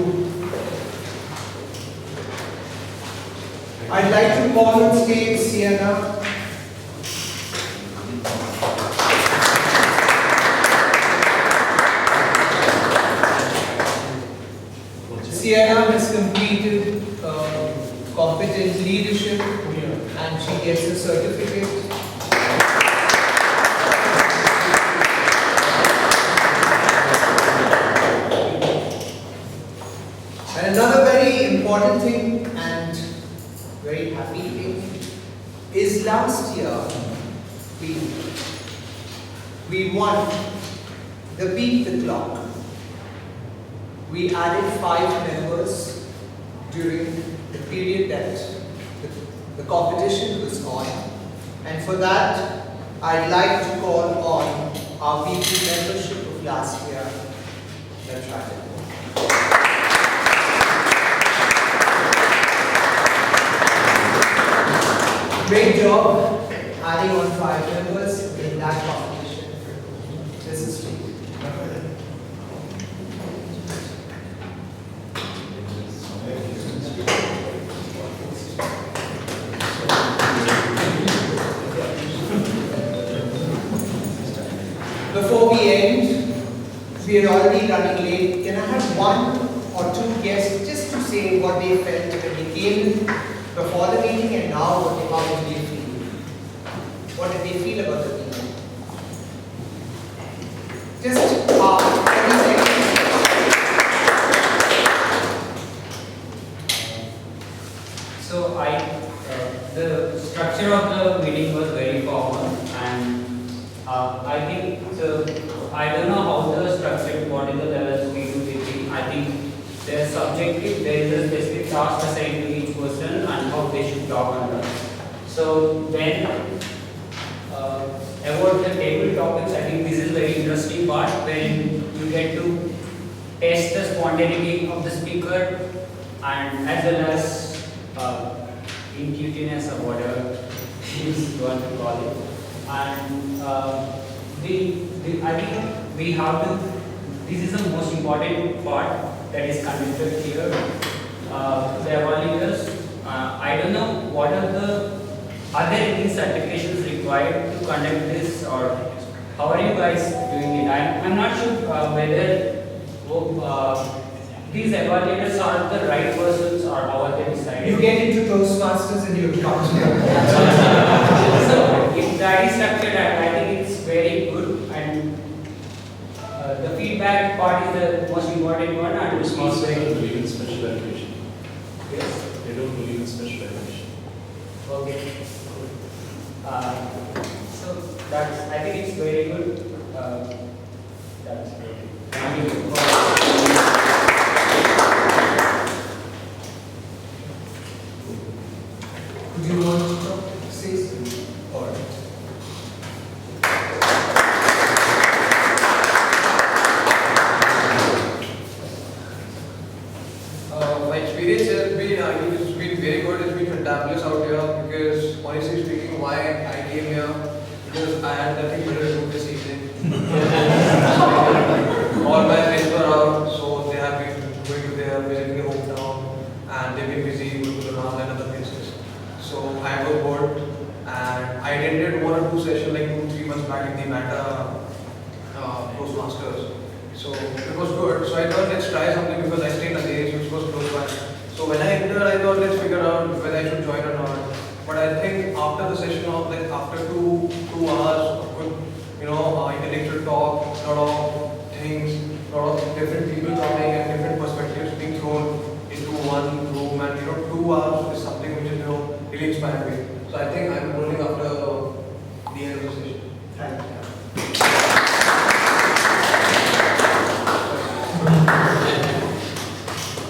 call on stage Sienna. Sienna has completed competent leadership and she gets a certificate. And another very important thing and very happy thing is last year we won the Beat the Clock. We added 5 members during the period that the competition was on, and for that I'd like to call on our BP membership of last year. That's right. Great job adding on 5 members in that competition. This is true. Before we end, we are already running late. Can I have 1 or 2 guests just to say what they felt when they came before the meeting and now how did they feel? What did they feel about the meeting? Just 30 seconds. So the structure of the meeting was very formal, and I think I don't know how the structure, what is the level we do teaching. I think there's subjective, there is a specific task assigned to each person and how they should talk under. So then about the table topics, I think this is very interesting part when you get to test the spontaneity of the speaker and as well as intuitiveness or whatever you want to call it. And I think we have to, this is the most important part that is conducted here. The evaluators, I don't know what are there any certifications required to conduct this, or how are you guys doing it? I'm not sure whether these evaluators are the right persons or how are they decided. You get into Toastmasters and you come to So if that is structured, I think it's very good, and the feedback part is the most important one. And Toastmasters don't believe in special education. Yes. They don't believe in special education. Okay. So that's, I think it's very good. That's great. Thank you. Would you want to say something? Or my experience has been, I think it's been very good. It's been fantabulous out here because, honestly speaking, why I came here, because I had nothing better to do this evening. All my friends were out, so they have been going to their visiting their hometown, and they've been busy going to the Ram and other places. So I was bored, and I attended 1 or 2 sessions like 2-3 months back in the Mata Toastmasters. So it was good. So I thought let's try something because I stayed in a day, which was close by. So when I entered, I thought let's figure out whether I should join or not. But I think after the session of like after two hours of good, intellectual talk, lot of things, lot of different people coming and different perspectives being thrown into one room, and 2 hours is something which is really inspired me. So I think I'm rolling after the end of the session. Thank you.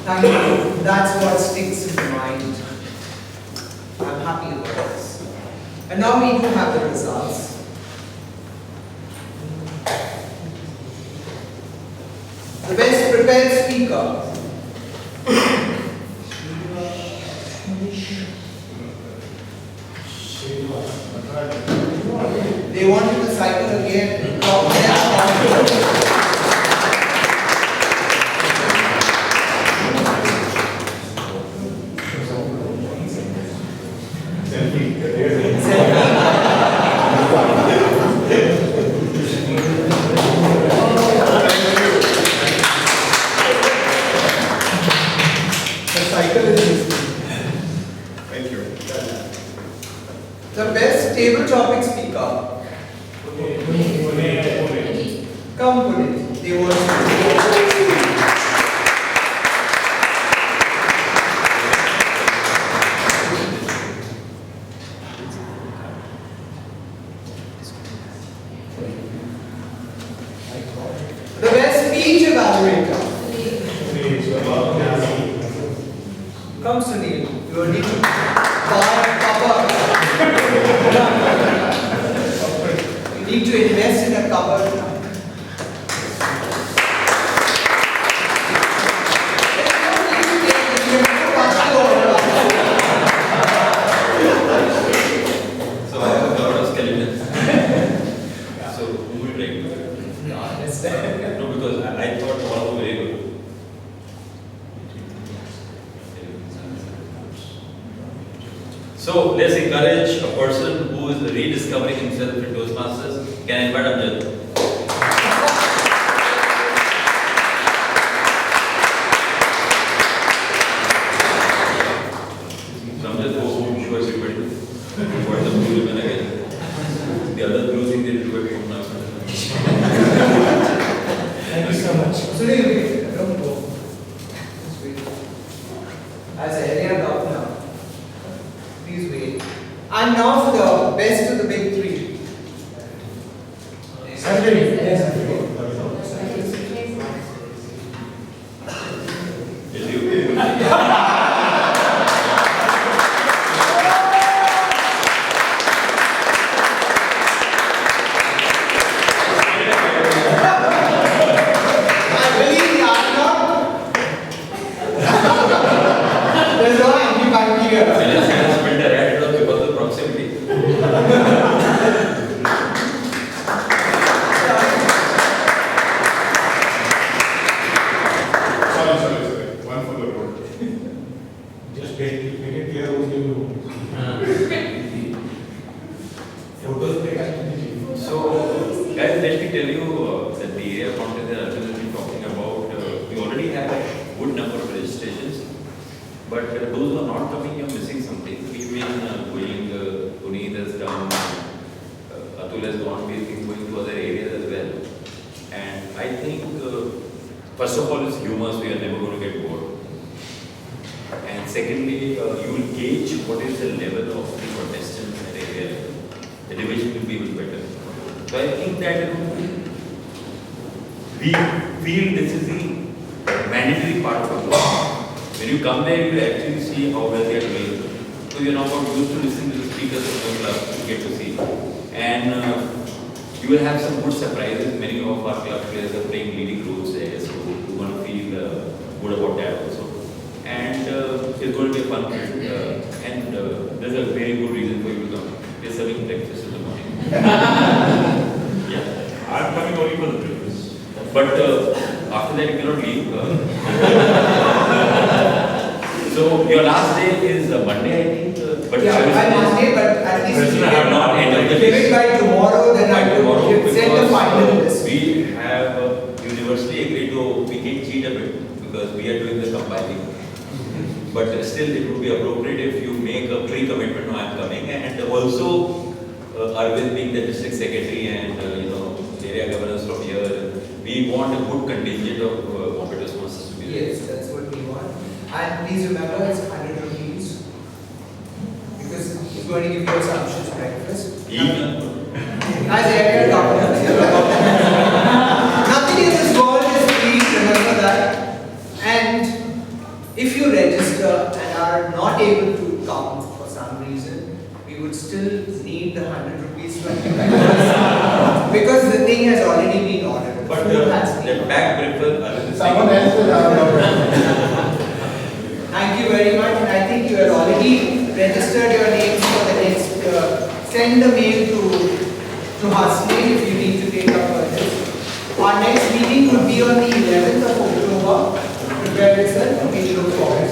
thank you. That's what sticks in the mind. I'm happy about this. And now we do have the results. The best prepared speaker. They wanted to cycle again. Thank you. The best table topic speaker. Come put it. They want the best speech evaluator. Come Sunil, you need to buy a cupboard. You need to invest in a cupboard. So I have a lot of skeletons. So who will break? No, because I thought all were very good. So let's encourage a person who is rediscovering himself in Toastmasters. Can I invite Amjad? So Amjad, who show everybody what the blue ribbon again. The other blue thing they do it now. Thank you so much. Sunil, don't go. Just wait. As a area governor, please wait. And now for the best of the big three. I believe the answer. here. When I spent a rat, it was because of proximity. Sorry. One for the road. Just make it clear who's giving you. So, guys, let me tell you that the area content that Arjun has been talking about, we already have a good number of registrations, but those who are not coming, you're missing something. We've been going, Puneet has done, Atul has gone, we've been going to other areas as well. And I think, first of all, it's humorous, we are never going to get bored. And secondly, you will gauge what is the level of the contestants in that area. The division will be even better. So I think that we feel this is the mandatory part of the course. When you come there, you actually see how well they are doing. So you're not used to listening to the speakers of the club, you get to see. And you will have some good surprises. Many of our club players are playing leading roles there, so you want to feel good about that also. And it's going to be a fun period. And there's a very good reason for you to come. We're serving breakfast in the morning. Yeah. I'm coming only for the breakfast. But after that, you cannot leave. So your last day is Monday, I think. But Yeah, by Monday, but at least if you have not end of the give it by tomorrow, then I will send the final list. We have universally agreed to, we can cheat a bit because we are doing the compiling. But still, it would be appropriate if you make a pre-commitment, no, I'm coming. And also, Arvind being the district secretary and, area governors from here, we want a good contingent of Bombay Toastmasters to be there. Yes, that's what we want. And please remember, it's 100 rupees. Because he's going to give you a sumptuous breakfast. Even. As area governor. Nothing in this world is free, remember that. And if you register and are not able to come for some reason, we would still need the 100 rupees from you. Because the thing has already been ordered. But the back prefer, Someone else will have Thank you very much, and I think you have already registered your names for the next. Send the mail to Hasnain if you need to take up for this. Our next meeting would be on the 11th of October. Prepare yourself, and we look forward.